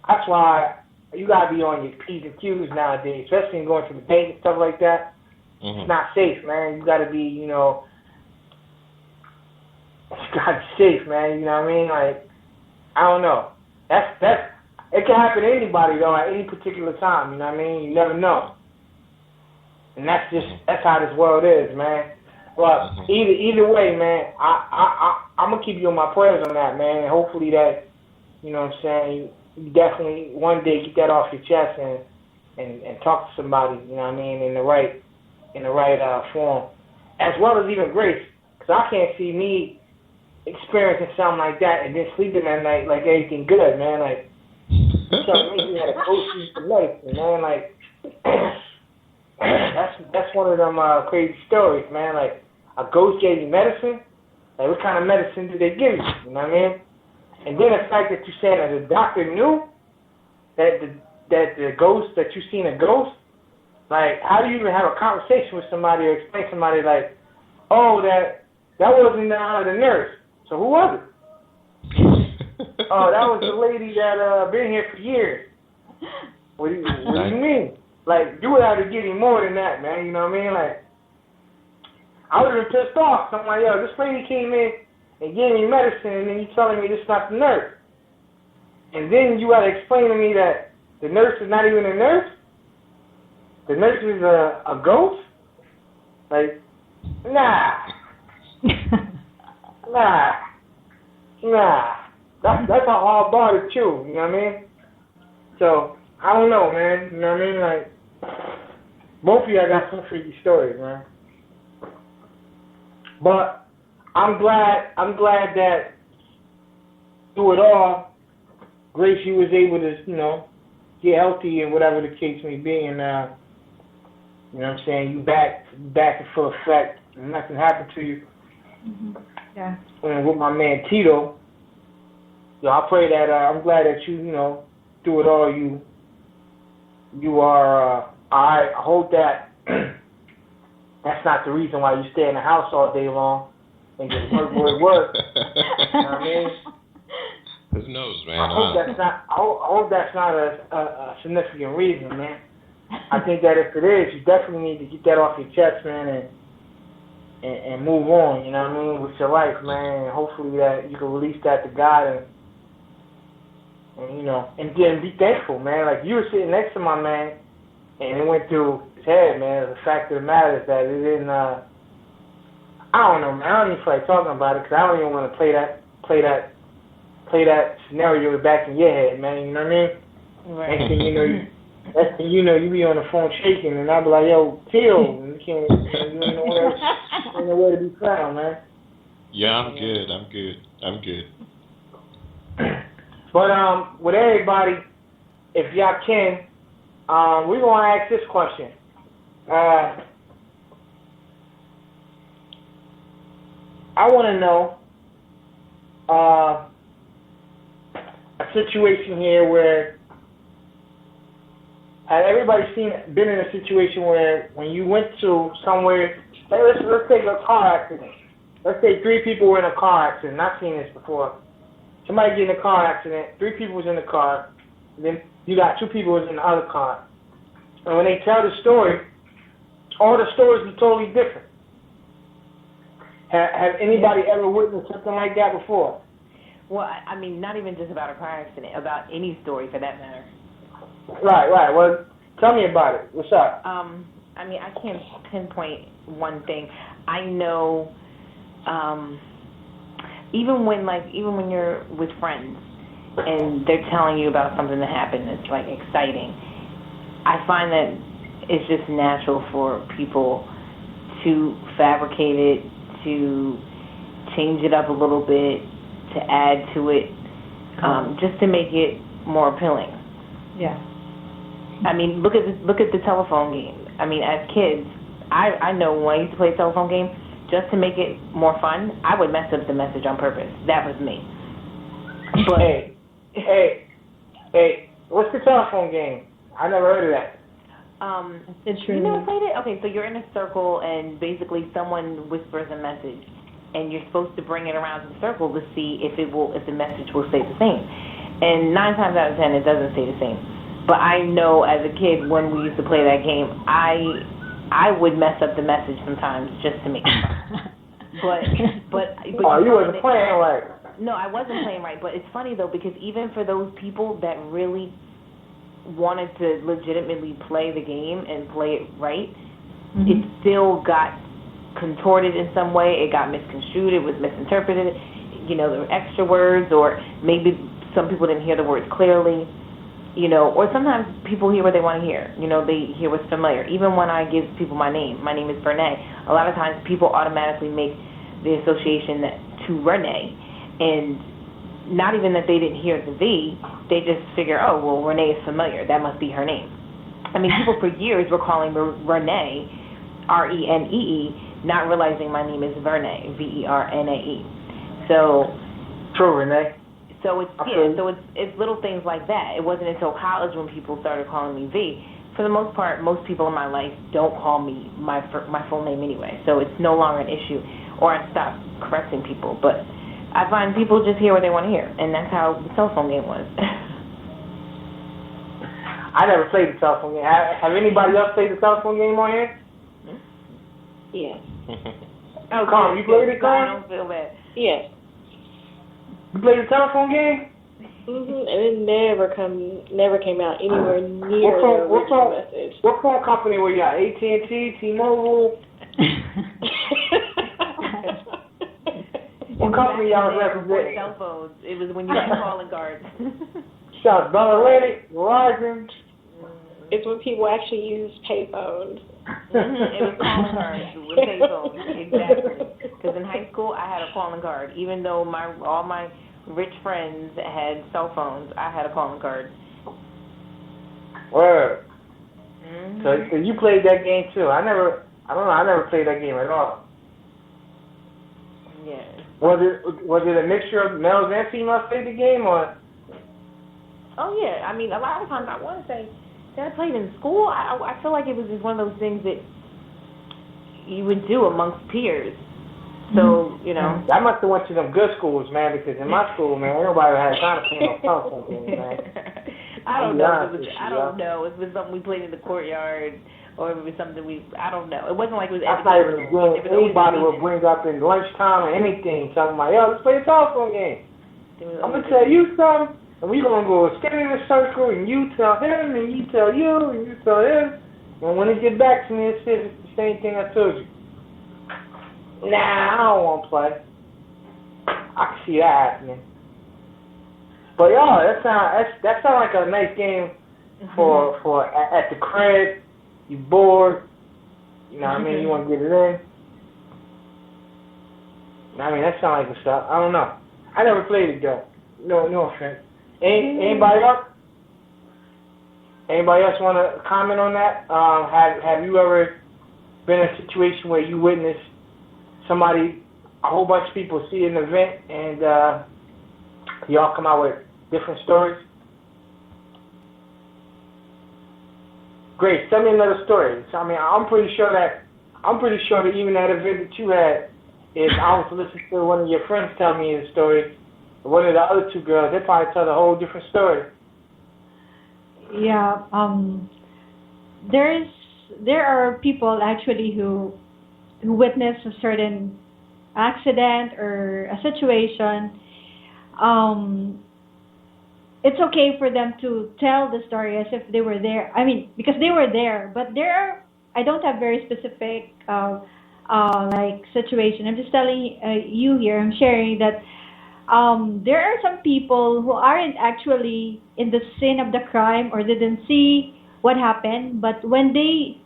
that's why you gotta be on your P's and Q's nowadays, especially going to the bank and stuff like that. It's not safe, man. You gotta be, you gotta be safe, man. You know what I mean? Like, I don't know. It can happen to anybody though at any particular time. You know what I mean? You never know. And that's how this world is, man. But either way, man, I'm gonna keep you in my prayers on that, man. And hopefully that, you know what I'm saying, you definitely one day get that off your chest and talk to somebody. You know what I mean? In the right form, as well as even grace. Because I can't see me experiencing something like that and then sleeping at night like everything good, man. Like, you telling me you had a ghost use the medicine, man. Like, that's one of them crazy stories, man. Like, a ghost gave you medicine. Like, what kind of medicine did they give you? You know what I mean? And then the fact that you said that the doctor knew that the ghost, that you seen a ghost. Like, how do you even have a conversation with somebody or explain to somebody like, oh, that wasn't the nurse. So who was it? Oh, that was the lady that been here for years. What do you mean? Like, you would have to give him more than that, man. You know what I mean? Like, I would have been pissed off. So I'm like, yo, this lady came in and gave me medicine, and then you telling me this is not the nurse. And then you got to explain to me that the nurse is not even a nurse? The nurse is a ghost? Like, nah. Nah. That's a hard bar to chew, you know what I mean? So, I don't know, man. You know what I mean? Like, both of y'all got some freaky stories, man. But I'm glad that through it all, Grace, you was able to, get healthy and whatever the case may be, and you know what I'm saying, you back in full effect, and nothing happened to you. Yeah. And with my man Tito, I pray that I'm glad that you know, through it all, you are. I hope that that's not the reason why you stay in the house all day long and just work. You know what I mean? Who knows, man? I hope that's not a significant reason, man. I think that if it is, you definitely need to get that off your chest, man, and move on. You know what I mean, with your life, man. And hopefully that you can release that to God and you know, and then be thankful, man. Like you were sitting next to my man, and it went through his head, man. The fact of the matter is that it didn't. I don't know, man. I don't even feel like talking about it because I don't even want to play that scenario back in your head, man. You know what I mean? Right. Next thing you know, you be on the phone shaking, and I'll be like, yo, chill. And you can't, you ain't nowhere to be found, man. Yeah, I'm good. But with everybody, if y'all can, we're gonna ask this question. I want to know a situation here where has everybody been in a situation where when you went to somewhere, let's take a car accident. Let's say 3 people were in a car accident. I've seen this before. Somebody get in a car accident, 3 people was in the car, then you got 2 people was in the other car. And when they tell the story, all the stories are totally different. Have anybody ever witnessed something like that before? Well, I mean, not even just about a car accident, about any story for that matter. Right. Well, tell me about it. What's up? I mean, I can't pinpoint one thing. I know, even when you're with friends and they're telling you about something that happened that's like exciting, I find that it's just natural for people to fabricate it, to change it up a little bit, to add to it, just to make it more appealing. Yeah. I mean, look at the telephone game. I mean, as kids, I know when I used to play a telephone game, just to make it more fun, I would mess up the message on purpose. That was me. But hey, what's the telephone game? I never heard of that. You never played it? Okay, so you're in a circle and basically someone whispers a message, and you're supposed to bring it around the circle to see if the message will stay the same. And 9 times out of 10, it doesn't stay the same. But I know as a kid when we used to play that game, I would mess up the message sometimes just to make it fun. But oh, you wasn't playing right. No, I wasn't playing right. But it's funny though because even for those people that really wanted to legitimately play the game and play it right, it still got contorted in some way. It got misconstrued. It was misinterpreted. You know, there were extra words, or maybe some people didn't hear the words clearly. You know, or sometimes people hear what they want to hear. You know, they hear what's familiar. Even when I give people my name is Vernay, a lot of times people automatically make the association to Renee, and not even that they didn't hear the V, they just figure, oh, well, Renee is familiar. That must be her name. I mean, people for years were calling me Renee, Renee, not realizing my name is Vernay, Vernae. So, true, Renee. So it's it's little things like that. It wasn't until college when people started calling me V. For the most part, most people in my life don't call me my full name anyway, so it's no longer an issue, or I stop correcting people. But I find people just hear what they want to hear, and that's how the telephone game was. I never played the telephone game. Have anybody else played the telephone game on here? Yes. Oh, Carm, you played it, Carm? I don't feel bad. Yes. You played the telephone game? And it never came out anywhere near the original message. What phone company were you at? AT&T, T-Mobile? What company y'all was representing? Cell phones. It was when you had calling cards. South Bell Atlantic, Verizon. It's when people actually use payphones. It was calling cards with payphones, exactly. Because in high school, I had a calling card. Even though all my rich friends had cell phones, I had a calling card. Word. So you played that game too. I never played that game at all. Yeah, Was it a mixture of males and females played the game, or? Oh yeah, I mean, a lot of times I want to say that I played in school. I feel like it was just one of those things that you would do amongst peers. So, you know. I must have went to them good schools, man, because in my school, man, nobody had time to play no phone something, man. I don't know. I don't know if it was something we played in the courtyard or if it was something I don't know. It wasn't like it was that's not even a game anybody would bring up in lunchtime or anything, talking about, yo, let's play a telephone game. I'm going to tell you something, and we're going to go stand in a circle, and you tell him, and you tell you, and you tell him, and when it get back to me, it's the same thing I told you. Nah, I don't want to play. I can see that happening. But y'all, that sound like a nice game for at the crib. You bored. You know what I mean? You want to get it in. I mean, that sounds like the stuff. I don't know. I never played it though. No offense. Anybody else? Anybody else want to comment on that? Have you ever been in a situation where you witnessed somebody, a whole bunch of people see an event, and y'all come out with different stories? Great. Tell me another story. So, I mean, I'm pretty sure that even that event that you had, if I was to listen to one of your friends tell me a story, one of the other two girls, they'd probably tell a whole different story. Yeah. There are people actually who witness a certain accident or a situation. It's okay for them to tell the story as if they were there. I mean, because they were there. But I don't have very specific like situation. I'm just telling you here. I'm sharing that there are some people who aren't actually in the scene of the crime or didn't see what happened. But when they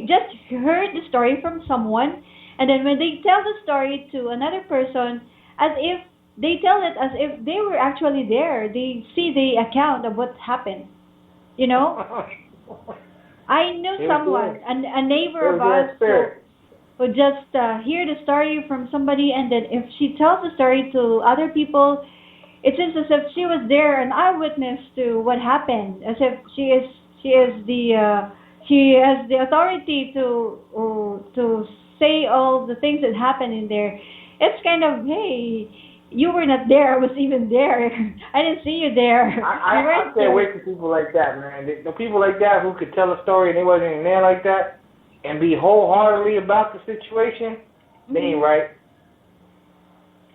just heard the story from someone, and then when they tell the story to another person, as if they tell it as if they were actually there. They see the account of what happened. You know? I knew someone, a neighbor of us, who just hear the story from somebody, and then if she tells the story to other people, it seems as if she was there, an eyewitness to what happened, as if she has the authority to say all the things that happened in there. It's kind of, hey, you were not there. I was even there. I didn't see you there. I stay away from people like that, man. The people like that who could tell a story and they wasn't even there like that and be wholeheartedly about the situation, they ain't right.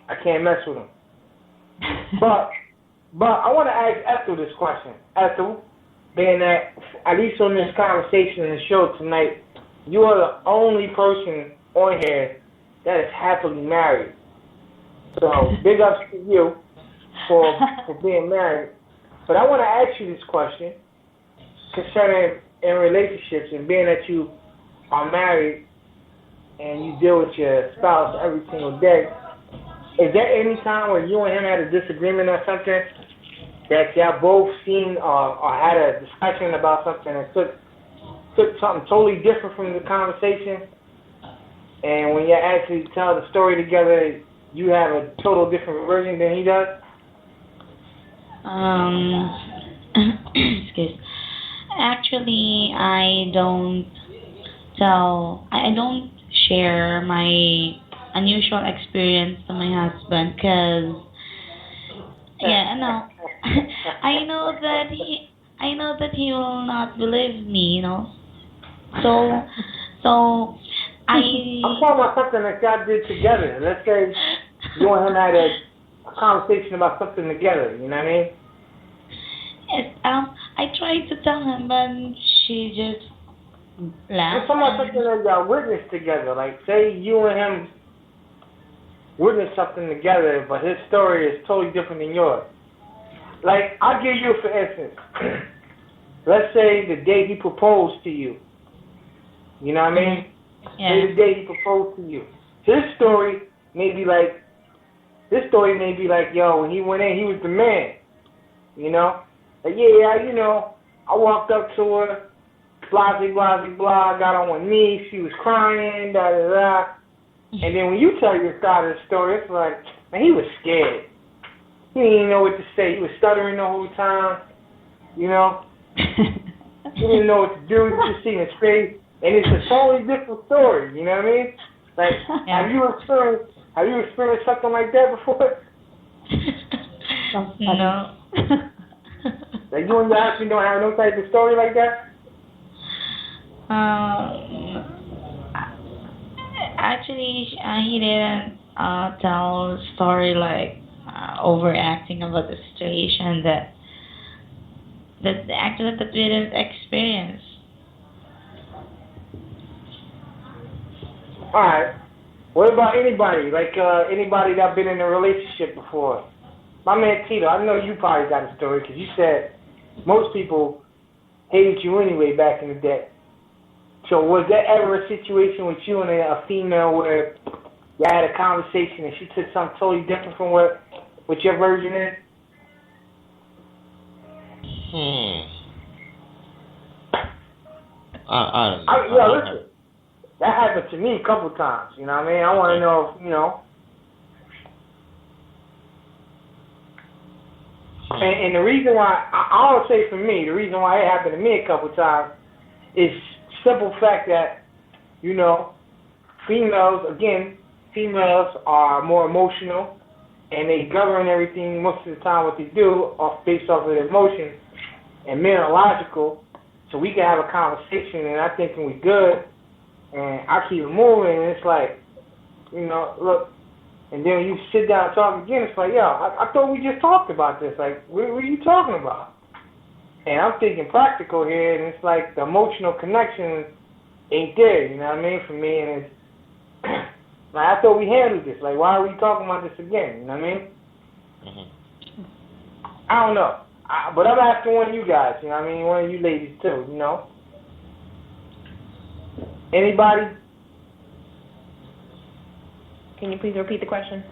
I can't mess with them. But I want to ask Ethel this question. Ethel, being that, at least on this conversation in the show tonight, you are the only person on here that is happily married. So, big ups to you for being married. But I want to ask you this question concerning in relationships and being that you are married and you deal with your spouse every single day. Is there any time where you and him had a disagreement or something that y'all both seen or had a discussion about something that took something totally different from the conversation, and when you actually tell the story together, you have a total different version than he does? Excuse. Actually, I don't share my unusual experience to my husband, because I know that he will not believe me, So I'm talking about something that y'all did together. Let's say you and him had a conversation about something together. You know what I mean? Yes. I tried to tell him, but she just laughed. I'm talking about something that y'all witnessed together. Like, say you and him witnessed something together, but his story is totally different than yours. Like, I'll give you, for instance, let's say the day he proposed to you. You know what I mean? Yeah. Say the day he proposed to you. His story may be like, yo, when he went in, he was the man. You know? Like, I walked up to her, blah, blah, blah, got on one knee, she was crying, da, da, da. And then when you tell your side of the story, it's like, And he was scared. He didn't even know what to say. He was stuttering the whole time, you know. He didn't know what to do. You just see his face, and it's a totally different story. You know what I mean? Like, have you experienced something like that before? No. Like you and your husband don't have no type of story like that? Actually, he didn't tell a story like overacting about the situation that actually that we didn't experience. Alright. What about anybody? Like anybody that been in a relationship before? My man Tito, I know you probably got a story because you said most people hated you anyway back in the day. So was there ever a situation with you and a female where you had a conversation and she took something totally different from what your version is? I don't know. Yeah, listen. That happened to me a couple times. You know what I mean? I want to know if, you know. And the reason why, I would say for me, the reason why it happened to me a couple times is simple fact that, you know, females are more emotional and they govern everything most of the time what they do based off of their emotions, and men are logical, so we can have a conversation and I think we good and I keep it moving and it's like, you know, look, and then when you sit down and talk again, it's like, yo, I thought we just talked about this. Like, what are you talking about? And I'm thinking practical here, and it's like the emotional connection ain't there, you know what I mean, for me. And it's like, I thought we handled this. Like, why are we talking about this again? You know what I mean? I don't know. But I'm asking one of you guys, you know what I mean, one of you ladies too, you know? Anybody? Can you please repeat the question?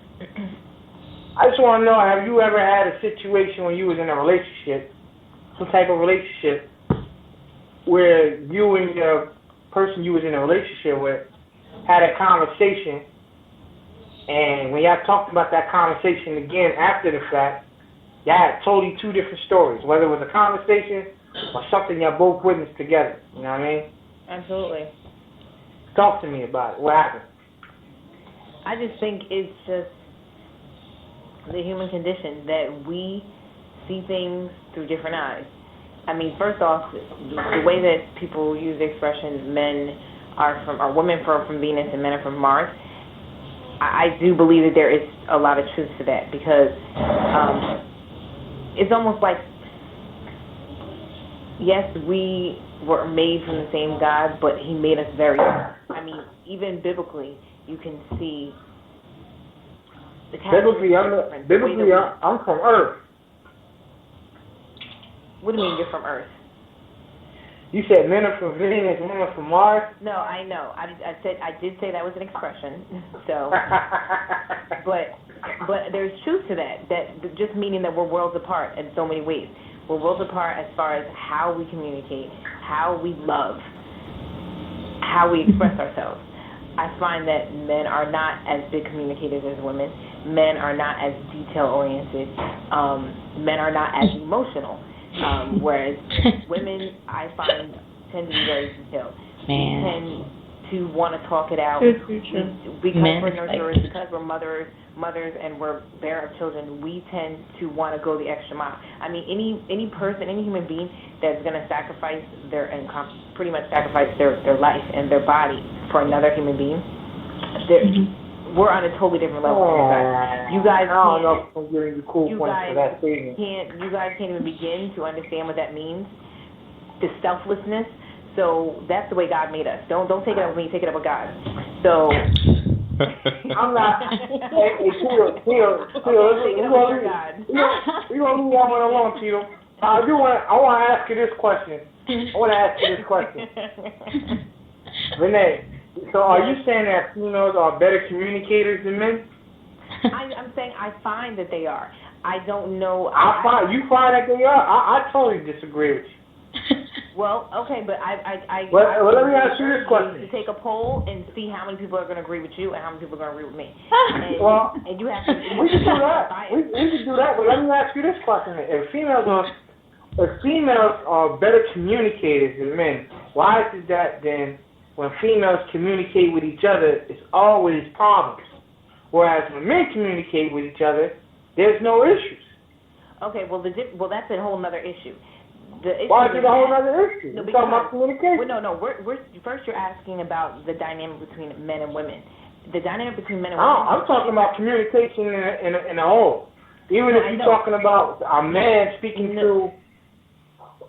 I just want to know, have you ever had a situation when you was in a relationship, some type of relationship, where you and the person you was in a relationship with had a conversation, and when y'all talked about that conversation again after the fact, y'all had totally two different stories, whether it was a conversation or something y'all both witnessed together, you know what I mean? Absolutely. Talk to me about it. What happened? I just think it's just the human condition that we see things through different eyes. I mean, first off, the way that people use the expression women are from Venus and men are from Mars, I do believe that there is a lot of truth to that because it's almost like, yes, we were made from the same God, but he made us very different. I mean, even biblically, you can see the biblically, I'm from Earth. What do you mean you're from Earth? You said men are from Venus and women are from Mars? No, I know. I did say that was an expression. So, but there's truth to that. That just meaning that we're worlds apart in so many ways. We're worlds apart as far as how we communicate, how we love, how we express ourselves. I find that men are not as big communicators as women. Men are not as detail-oriented. Men are not as emotional. Whereas women, I find, tend to be very detailed. We tend to want to talk it out. Because we're nurturers, because we're mothers, and we're bearer of children, we tend to want to go the extra mile. I mean, any person, any human being that's going to sacrifice pretty much sacrifice their life and their body for another human being, we're on a totally different level. You guys can't even begin to understand what that means. The selflessness. So that's the way God made us. Don't take it up with me. Take it up with God. So I'm not. Tito, we gonna move on along, Tito. I want to ask you this question. Renee, so are you saying that females are better communicators than men? I'm saying I find that they are. I don't know. You find that they are? I totally disagree with you. Well, okay, but I Well, let me ask you this question. To take a poll and see how many people are going to agree with you and how many people are going to agree with me. And you have to. We can do that. We can do that. But let me ask you this question: if females are better communicators than men, why is it that then when females communicate with each other, it's always problems, whereas when men communicate with each other, there's no issues? Okay, well, that's a whole other issue. Why is it a whole other issue? No, You're talking about communication. Well, we're first you're asking about the dynamic between men and women. The dynamic between men and women. I'm talking about communication in a whole. Even if you're talking about a man speaking to.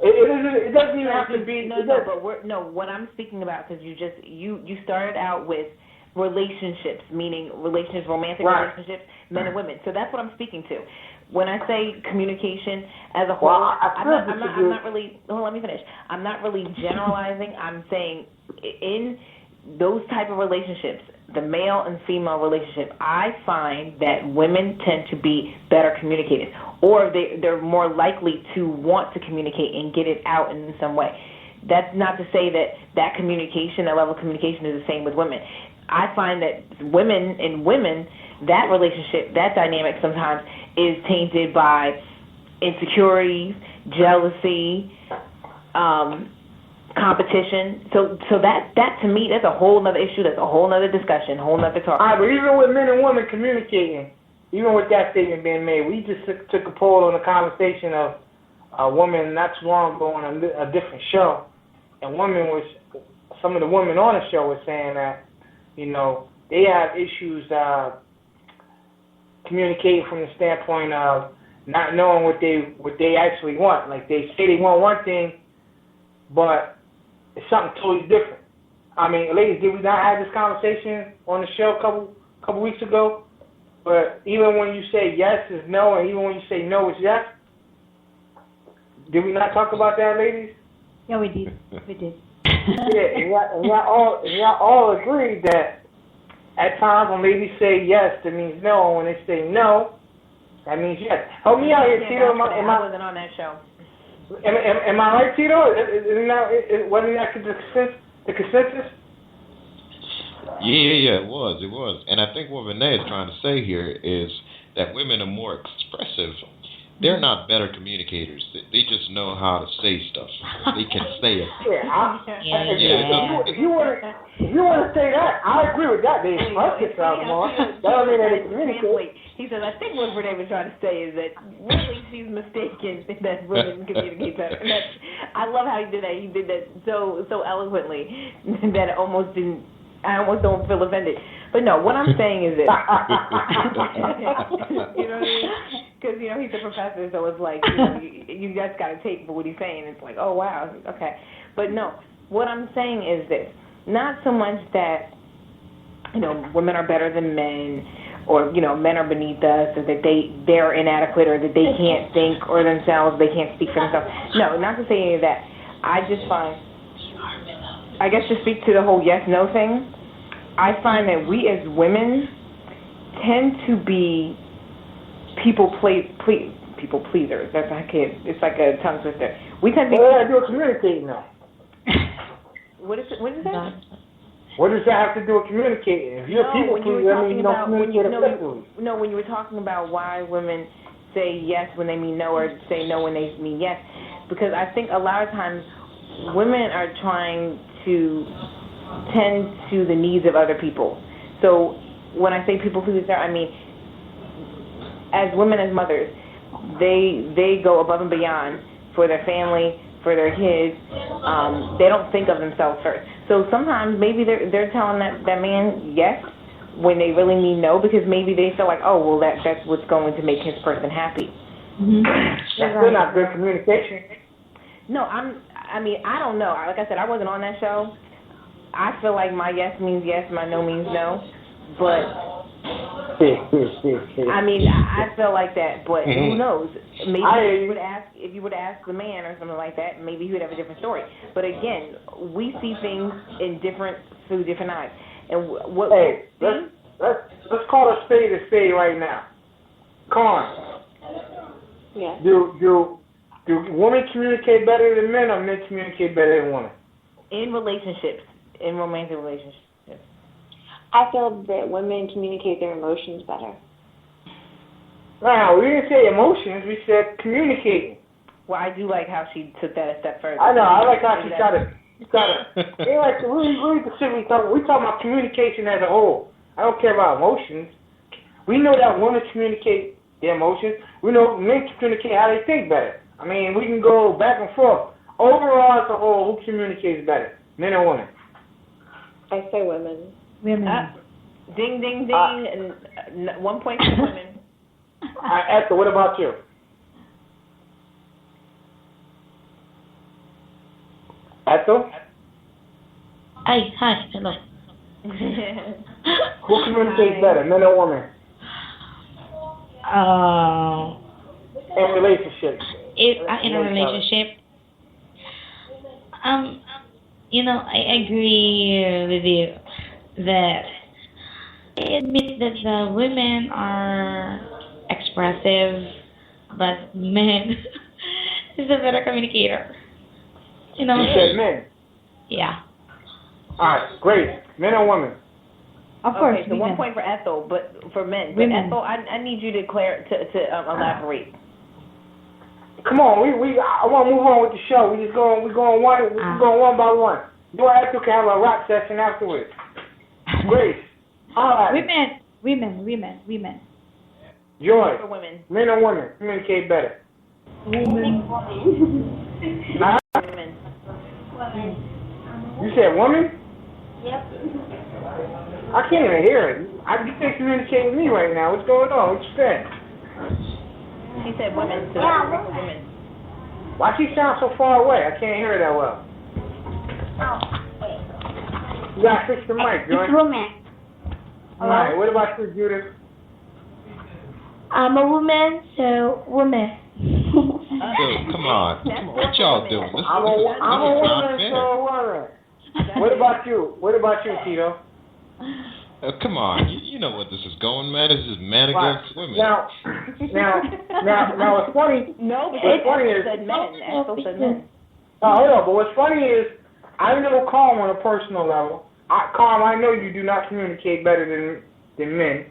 It doesn't even have to be. What I'm speaking about, because you started out with relationships, meaning romantic relationships, men and women. So that's what I'm speaking to. When I say communication as a whole, I'm not really. Let me finish. I'm not really generalizing. I'm saying in those type of relationships, the male and female relationship, I find that women tend to be better communicators, or they're more likely to want to communicate and get it out in some way. That's not to say that communication, that level of communication is the same with women. I find that women, that relationship, that dynamic sometimes is tainted by insecurities, jealousy, competition. So that to me, that's a whole other issue. That's a whole other discussion, whole other talk. All right, but even with men and women communicating, even with that statement being made, we just took a poll on a conversation of a woman not too long ago on a different show, and some of the women on the show were saying that, they have issues communicating from the standpoint of not knowing what they actually want. Like they say they want one thing, but it's something totally different. I mean, ladies, did we not have this conversation on the show a couple weeks ago? But even when you say yes is no, and even when you say no is yes, did we not talk about that, ladies? Yeah, we did. We did. Yeah, and y'all all agree that at times when ladies say yes, that means no, and when they say no, that means yes. Help me out here, Tito. I wasn't on that show. Am I right, Tito? Wasn't that the consensus? Yeah, it was. And I think what Renee is trying to say here is that women are more expressive. They're not better communicators. They just know how to say stuff. They can say it. If you want to say that, I agree with that. They express themselves more. That don't mean that they communicate. He says, I think what Renee was trying to say is that really she's mistaken that women communicate better. And I love how he did that. He did that so eloquently that I almost don't feel offended. But no, what I'm saying is this. You know what I mean? Because, he's a professor, so it's like, you just got to take what he's saying. It's like, oh, wow, okay. But no, what I'm saying is this. Not so much that, women are better than men, or, men are beneath us, or that they're inadequate, or that they can't think or themselves, they can't speak for themselves. No, not to say any of that. I just find, I guess to speak to the whole yes-no thing, I find that we as women tend to be people pleasers. That's it's like a tongue twister. We tend to be. What do communicating now? What is that? What does that have to do with communicating? If you're a people pleaser, I mean you don't communicate effectively. No, when you were talking about why women say yes when they mean no, or say no when they mean yes, because I think a lot of times women are trying to tend to the needs of other people. So when I say people pleaser, I mean as women, as mothers, they go above and beyond for their family, for their kids. They don't think of themselves first. So sometimes maybe they're telling that man yes when they really mean no, because maybe they feel like, oh, well, that's what's going to make his person happy. Mm-hmm. That's still not good communication. No, I don't know. Like I said, I wasn't on that show. I feel like my yes means yes, my no means no. But I feel like that, but who knows? Maybe if you would ask the man or something like that, maybe he would have a different story. But again, we see things through different eyes. And let's call a spade right now. Corn. Yeah. Do Do women communicate better than men, or men communicate better than women? In relationships, in romantic relationships. I feel that women communicate their emotions better. Now, we didn't say emotions, we said communicating. Well, I do like how she took that a step further. I know, I like how she got it. They like to really specifically talk. We talking about communication as a whole. I don't care about emotions. We know that women communicate their emotions. We know men communicate how they think better. I mean, we can go back and forth. Overall, as a whole, who communicates better, men or women? I say women. Women. Ding, ding, ding, and 1 point for women. Esther, what about you? Esther? Hi, hello. Who communicates better, men or women? In relationships. In a relationship, I agree with you that I admit that the women are expressive, but men is a better communicator. You said men. Yeah. All right, great. Men or women? Of course. Okay, so 1 point for Ethel, but for men. But Women. Ethel, I need you to elaborate. Come on, I want to move on with the show. We're going one by one. You and Ethel can have a rap session afterwards. Grace. All right. Women. Joy. For women. Men or women communicate better? Women. Women. You said woman? Yep. I can't even hear it. You can't communicate with me right now. What's going on? What you saying? She said women. So Yeah, women. Why she sound so far away? I can't hear her that well. Oh, wait. You gotta fix the mic, Joy. It's women. All right. What about you, Judith? I'm a woman, so woman. Dude, come on. What y'all doing? This I'm a is not woman, fair. so a woman. What about you, Tito? Come on. You know what this is going, man. This is man against women. Now, what's funny? No, What's because funny Ethel is, said men. Ethel said men. hold on. But what's funny is, I know Calm on a personal level. Calm, I know you do not communicate better than men.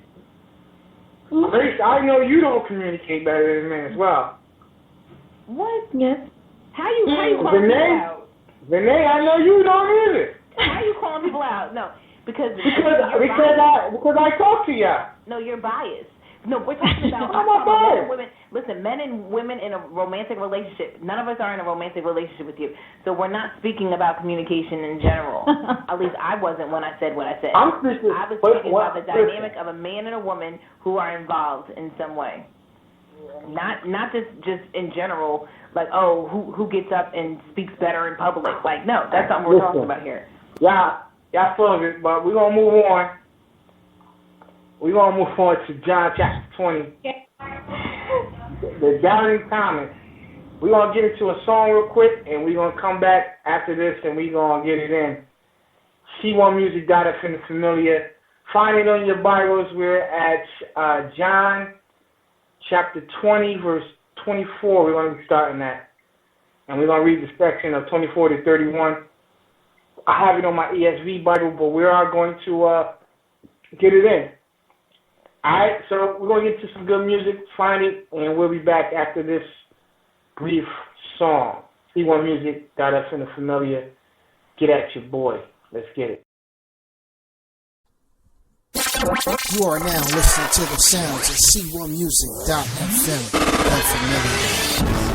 Grace, I know you don't communicate better than men as well. What? Yes. How you calling people out? Renee, I know you don't either. How you calling people out? No, because I talk to y'all. No, you're biased. No, we're talking about I'm not men and biased. women. Listen, men and women in a romantic relationship. None of us are in a romantic relationship with you, so we're not speaking about communication in general. At least I wasn't when I said what I said. I was speaking about the dynamic of a man and a woman who are involved in some way. Not just in general, like, oh, who gets up and speaks better in public. Like, no, that's not what we're talking about here. Y'all full of it, but we're going to move on. We're going to move on to John chapter 20. The doubting Thomas. We're going to get into a song real quick, and we're going to come back after this, and we're going to get it in. C1music.fm familiar. Find it on your Bibles. We're at John chapter 20, verse 24. We're going to be starting that. And we're going to read the section of 24 to 31. I have it on my ESV Bible, but we are going to get it in. Alright, so we're going to get to some good music, find it, and we'll be back after this brief song. C1music.fm familiar. Get at your boy. Let's get it. You are now listening to the sounds of C1music.fm familiar.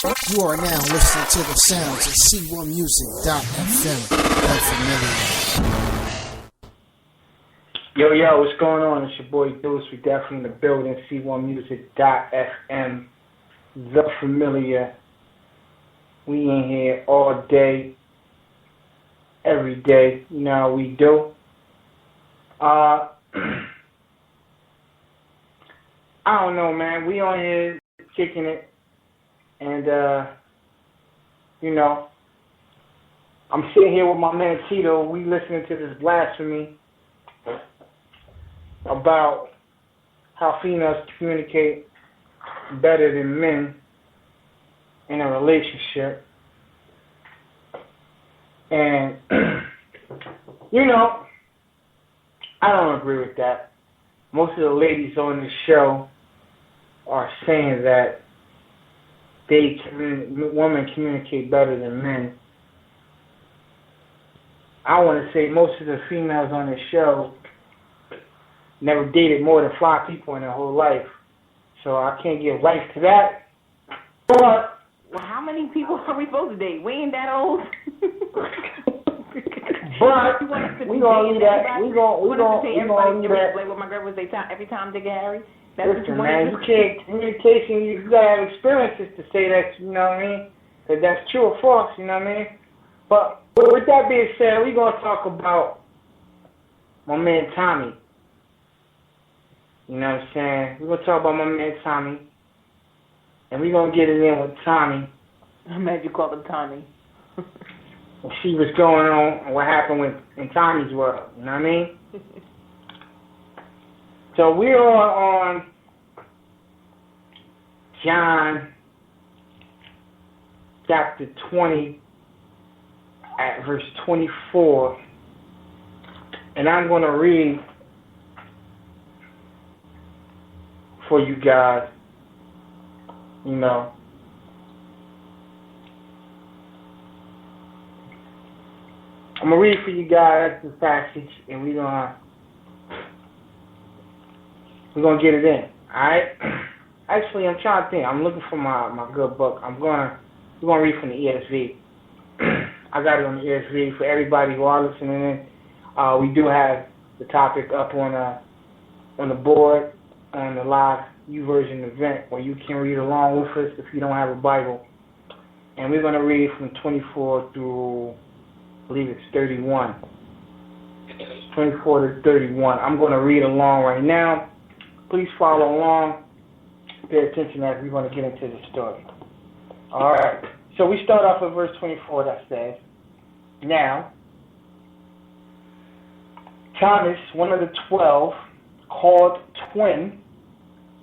You are now listening to the sounds of C1Music.fm. Yo, what's going on? It's your boy Deuce. We definitely in the building. C1Music.fm. The Familiar. We in here all day, every day. You know how we do. I don't know, man. We on here kicking it. And, you know, I'm sitting here with my man Tito. We listening to this blasphemy about how females communicate better than men in a relationship. And, you know, I don't agree with that. Most of the ladies on the show are saying that women communicate better than men. I want to say most of the females on this show never dated more than 5 people in their whole life. So I can't give life to that. But well, how many people are we supposed to date? We ain't that old. But we gonna leave that. We gonna leave that. Like what my girl would say, every time Dick and Harry. That's listen, man, you can't communication. You gotta have experiences to say that. You know what I mean? That that's true or false. You know what I mean? But with that being said, we gonna talk about my man Tommy. You know what I'm saying? We're gonna talk about my man Tommy, and we're gonna get it in with Tommy. I'm mad you called him Tommy. And see what's going on and what happened in Tommy's world. You know what I mean? So we are on John chapter 20 at verse 24. And I'm going to read for you guys, you know. I'm going to read for you guys the passage, and we're going to get it in. Alright? Actually, I'm trying to think. I'm looking for my good book. We're going to read from the ESV. I got it on the ESV for everybody who are listening in. We do have the topic up on the board on the live YouVersion event where you can read along with us if you don't have a Bible. And we're going to read from 24 through, I believe it's 31. 24 to 31. I'm going to read along right now. Please follow along. Pay attention as we're going to get into the story. All right. So we start off with verse 24 that says, Now, Thomas, one of the 12, called Twin,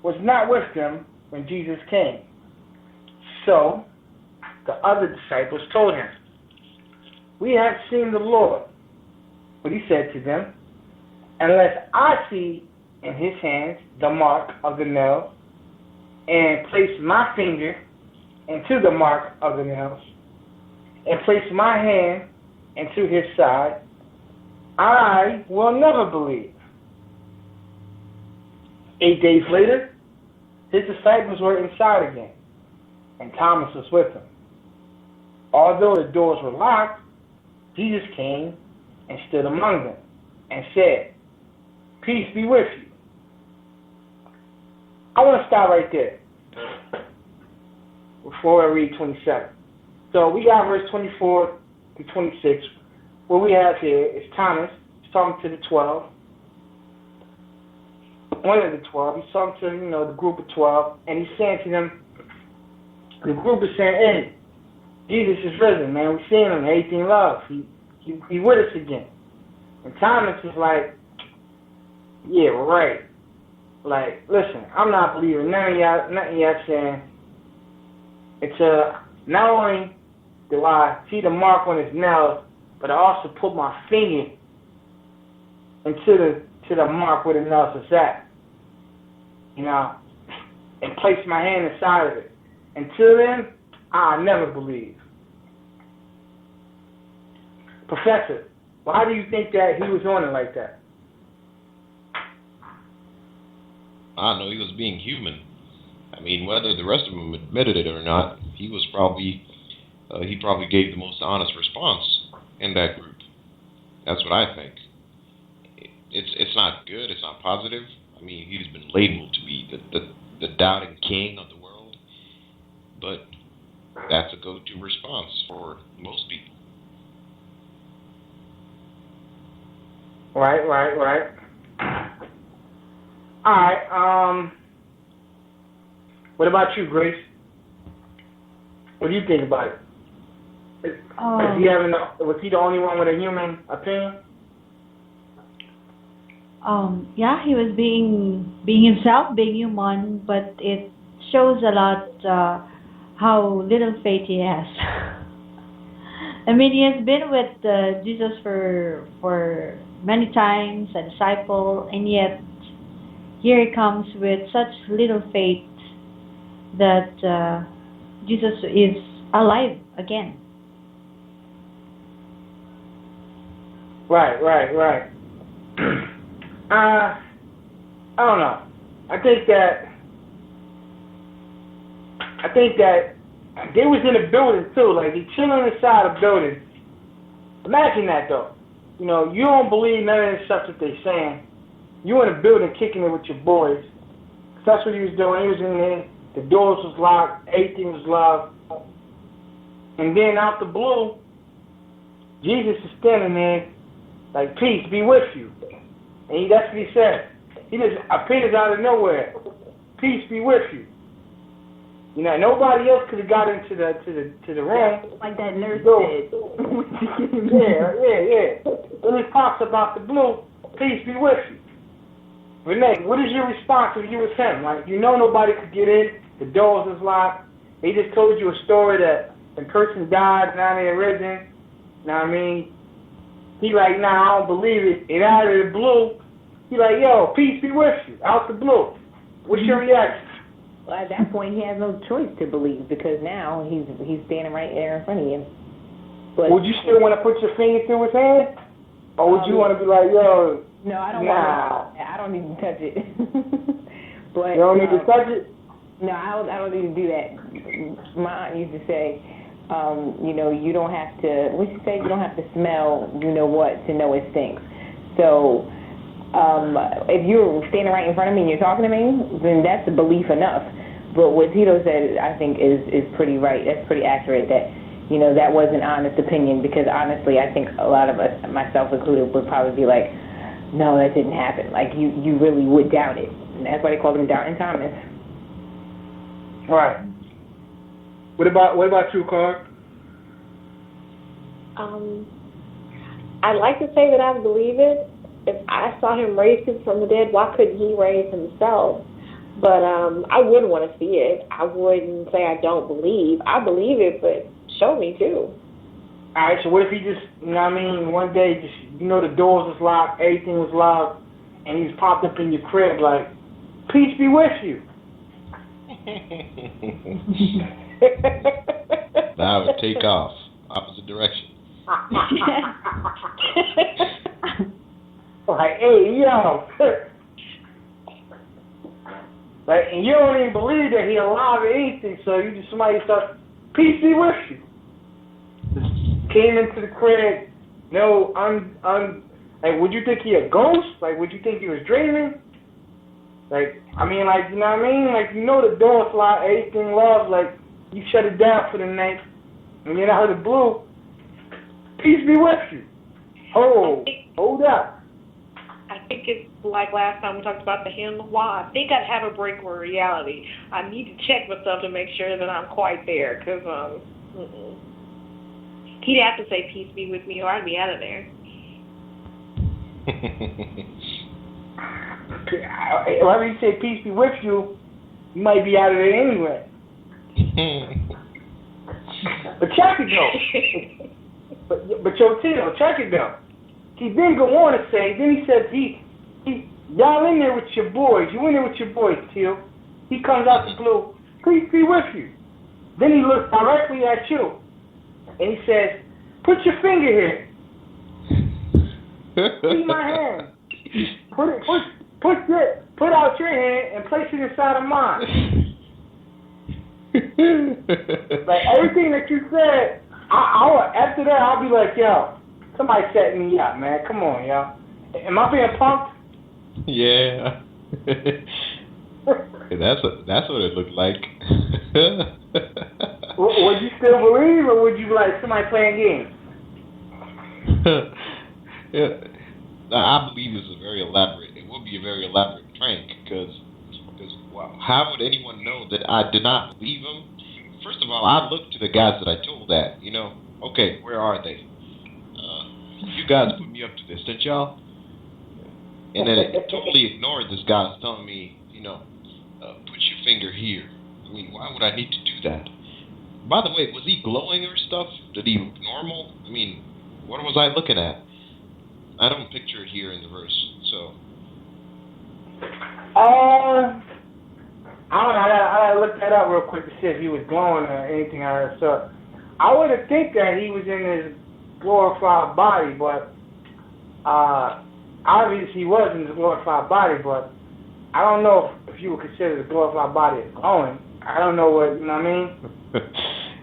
was not with them when Jesus came. So the other disciples told him, We have seen the Lord. But he said to them, Unless I see in his hands the mark of the nail, and place my finger into the mark of the nails, and place my hand into his side, I will never believe. 8 days later, his disciples were inside again, and Thomas was with them. Although the doors were locked, Jesus came and stood among them and said, Peace be with you. I want to stop right there before I read 27. So we got verse 24 to 26. What we have here is Thomas. He's talking to the 12. One of the 12. He's talking to, the group of 12. And he's saying to them, the group is saying, Hey, Jesus is risen, man. We're seeing him. Everything love. He with us again. And Thomas is like, yeah, right. Like, listen, I'm not believing nothing y'all saying. It's not only do I see the mark on his nails, but I also put my finger into the mark where the nails is at. And place my hand inside of it. Until then, I'll never believe. Professor, why do you think that he was on it like that? I don't know, he was being human. I mean, whether the rest of them admitted it or not, he probably gave the most honest response in that group. That's what I think. It's not good. It's not positive. I mean, he's been labeled to be the doubting king of the world, but that's a go-to response for most people. Right. All right. What about you, Grace? What do you think about it? Was he the only one with a human opinion? Yeah, he was being himself, being human, but it shows a lot how little faith he has. I mean, he has been with Jesus for many times, a disciple, and yet here he comes with such little faith that Jesus is alive again. Right. I don't know. I think that they was in a building too, like they chilling inside a building. Imagine that though. You know, you don't believe none of this stuff that they saying. You in a building kicking it with your boys. That's what he was doing. He was in there. The doors was locked. Everything was locked. And then out the blue, Jesus is standing there like, peace be with you. And that's what he said. He just appears out of nowhere. Peace be with you. You know, nobody else could have got into the room. Like that nurse did. Yeah. When he talks about the blue, peace be with you. Renee, what is your response if you was him? Like, you know nobody could get in, the doors was locked. They just told you a story that the person died, now they're risen. You know what I mean? He like, nah, I don't believe it. And out of the blue, he like, yo, peace be with you, out the blue. What's your reaction? Well, at that point, he has no choice to believe because now he's standing right there in front of you. But would you still want to put your finger through his hand? Or would you want to be like, yo, no, I don't nah. I don't need to touch it. But you don't need to touch it? No, I don't need to do that. My aunt used to say, you know, you don't have to, what she say, you don't have to smell you know what to know it stinks. So if you're standing right in front of me and you're talking to me, then that's a belief enough. But what Tito said, I think, is pretty right. That's pretty accurate that, you know, that was an honest opinion because honestly, I think a lot of us, myself included, would probably be like, no, that didn't happen. Like, you really would doubt it. And that's why they call him Doubting Thomas. All right. What about you, Clark? I'd like to say that I believe it. If I saw him raise him from the dead, why couldn't he raise himself? But I wouldn't want to see it. I wouldn't say I don't believe. I believe it, but show me too. All right, so what if he just, you know what I mean, one day, just, you know, the doors was locked, everything was locked, and he just popped up in your crib like, peace be with you. Now I would take off, opposite direction. Like, hey, yo. Like, and you don't even believe that he alive or anything, so you just somebody start, peace be with you. Just came into the crib, no, like, would you think he a ghost? Like, would you think he was dreaming? Like, I mean, like, you know what I mean? Like, you know the door's locked, everything loves, like, you shut it down for the night, and then out of the blue, peace be with you. Hold up. I think it's like last time we talked about the hymn. Why? I think I'd have a break with reality. I need to check myself to make sure that I'm quite there, because he'd have to say peace be with me or I'd be out of there. Whenever you say peace be with you, you might be out of there anyway. But check it though. But yo, Tito, check it though. He then go on to say, then he says, y'all in there with your boys. You in there with your boys, Tito. He comes out the blue, peace be with you. Then he looks directly at you, and he says, put your finger here. See my hand. Put out your hand and place it inside of mine. Like everything that you said, after that I'll be like, yo, somebody set me up, man. Come on, yo. Am I being punked? Yeah. That's what it looked like. Would you still believe, or would you be like somebody playing games? Yeah. I believe it's a very elaborate. It would be a very elaborate prank because wow, how would anyone know that I did not believe him? First of all, I looked to the guys that I told that. Okay, where are they? You guys put me up to this, didn't y'all? And then it totally ignored this guy was telling me, put your finger here. I mean, why would I need to do that? By the way, was he glowing or stuff? Did he look normal? I mean, what was I looking at? I don't picture it here in the verse, so. I don't know. I gotta look that up real quick to see if he was glowing or anything like that. So, I would have think that he was in his glorified body, but obviously he was in his glorified body. But I don't know if you would consider the glorified body as glowing. I don't know what you know what I mean.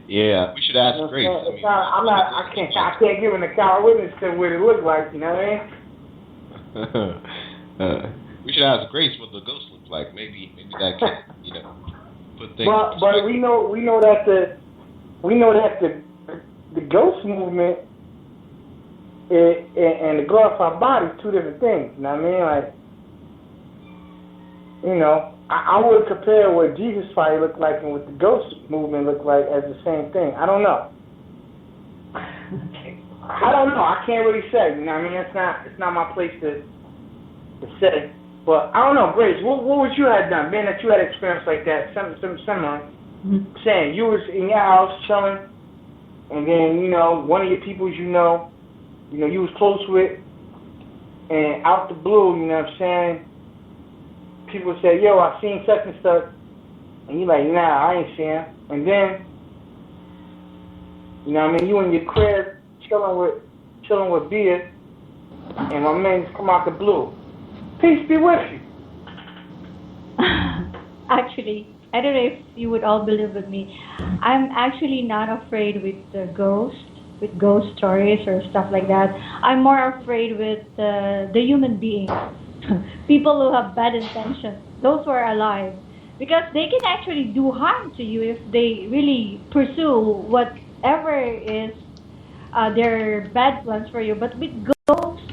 Yeah, we should ask Grace. I can't give an account witness to what it looked like. You know what I mean? We should ask Grace what the ghost looked like. Maybe that can put things. But we know that the ghost movement and the glorified body is two different things. You know what I mean? I would compare what Jesus probably looked like and what the ghost movement looked like as the same thing. I don't know. I can't really say. You know what I mean? It's not my place to say. But I don't know, Grace. What would you have done, being that you had experience like that, something similar? Mm-hmm. Saying you was in your house chilling, and then one of your people you was close with, and out the blue, you know what I'm saying? People say, yo, I seen such and such, and you like, nah, I ain't seen him. And then, you in your crib chilling with beer, and my man come out the blue. Peace be with you. Actually, I don't know if you would all believe with me. I'm actually not afraid with ghost stories or stuff like that. I'm more afraid with the human beings. People who have bad intentions, those who are alive, because they can actually do harm to you if they really pursue whatever is their bad plans for you. But with ghosts,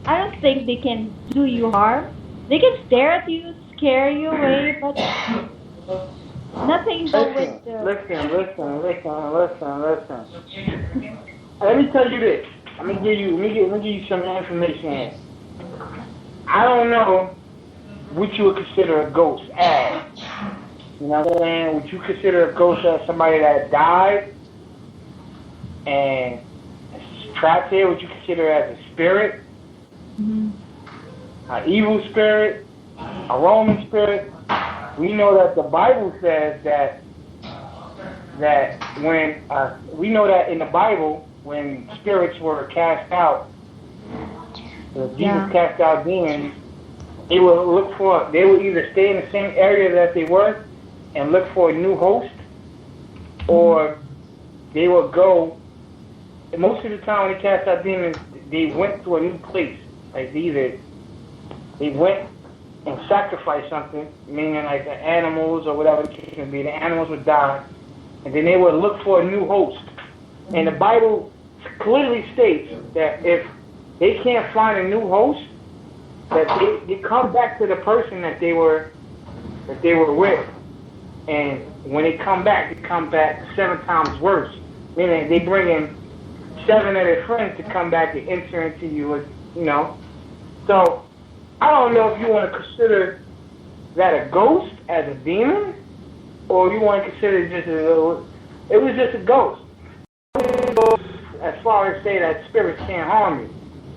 I don't think they can do you harm. They can stare at you, scare you away, but nothing but with Listen. Let me tell you this. Let me give you some information. I don't know what you would consider a ghost as. You know what I'm saying? Would you consider a ghost as somebody that died and is trapped here? Would you consider it as a spirit? Mm-hmm. An evil spirit? A Roman spirit? We know that the Bible says that when we know that in the Bible when spirits were cast out, Jesus cast out demons, they would either stay in the same area that they were and look for a new host, or they would go. Most of the time when they cast out demons, they went to a new place. Like either they went and sacrificed something, meaning like the animals or whatever the case may be. The animals would die, and then they would look for a new host. And the Bible clearly states that if they can't find a new host, that they come back to the person that they were with. And when they come back 7 times worse. Meaning they bring in 7 of their friends to come back and enter into you, So I don't know if you want to consider that a ghost as a demon, or you want to consider it was just a ghost. As far as say that spirits can't harm you.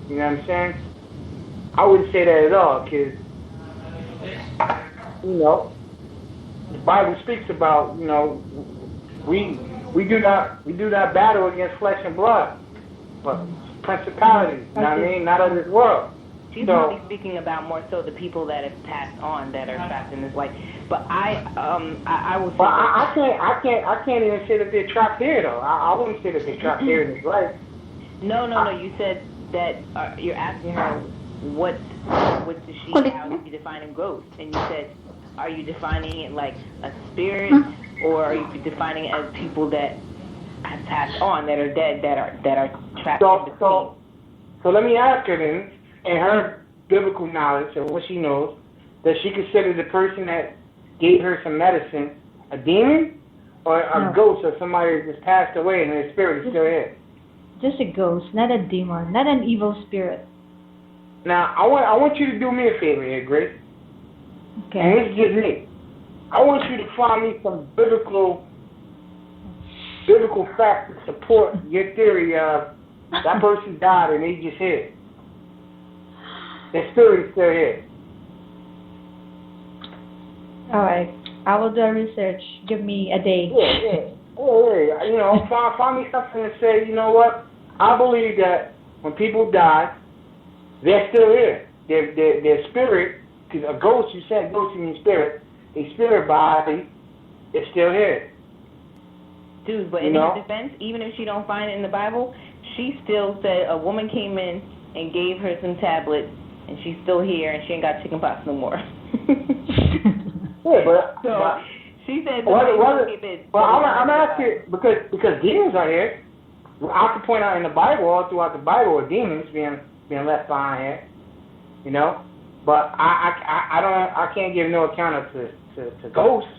You know what I'm saying? I wouldn't say that at all, because, the Bible speaks about, we do not battle against flesh and blood, but principalities, you know what I mean? Not of this world. She's probably speaking about more so the people that have passed on that are trapped in this life. But I will say. Well, I can't even say that they're trapped here though. I wouldn't say that they're trapped here in this life. No. You said that you're asking her what how is she defining ghost, and you said, are you defining it like a spirit, or are you defining it as people that have passed on, that are dead, that are trapped in between? So let me ask her then, in her biblical knowledge and what she knows, does she consider the person that gave her some medicine a demon or a ghost or somebody that just passed away and their spirit is still here? Just a ghost, not a demon, not an evil spirit. Now, I want you to do me a favor here, Grace. Okay. And it's just me. I want you to find me some biblical facts to support your theory of that person died and they just here. Their spirit is still here. All right. I will do a research. Give me a day. Yeah. You know, find me something to say, you know what? I believe that when people die, they're still here. Their spirit, because a ghost, you said ghost means spirit, a spirit body is still here. Dude, but in her defense, even if she don't find it in the Bible, she still said a woman came in and gave her some tablets, and she's still here, and she ain't got chicken pox no more. Yeah, but she said. I'm asking because demons are here. I have to point out in the Bible, all throughout the Bible, are demons being left behind here. You know, but I can't give no account to ghosts.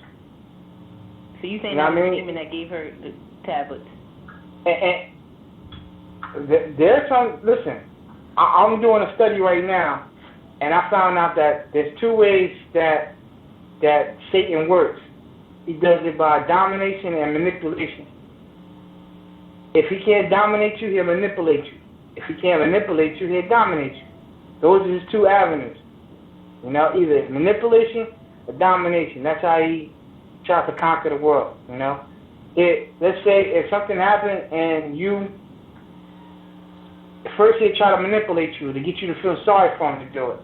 So you saying that the demon that gave her the tablets? And there's some. Listen, I'm doing a study right now, and I found out that there's two ways that Satan works. He does it by domination and manipulation. If he can't dominate you, he'll manipulate you. If he can't manipulate you, he'll dominate you. Those are his two avenues. You know, either manipulation or domination. That's how he tries to conquer the world. You know, let's say if something happened and first he'll try to manipulate you to get you to feel sorry for him to do it.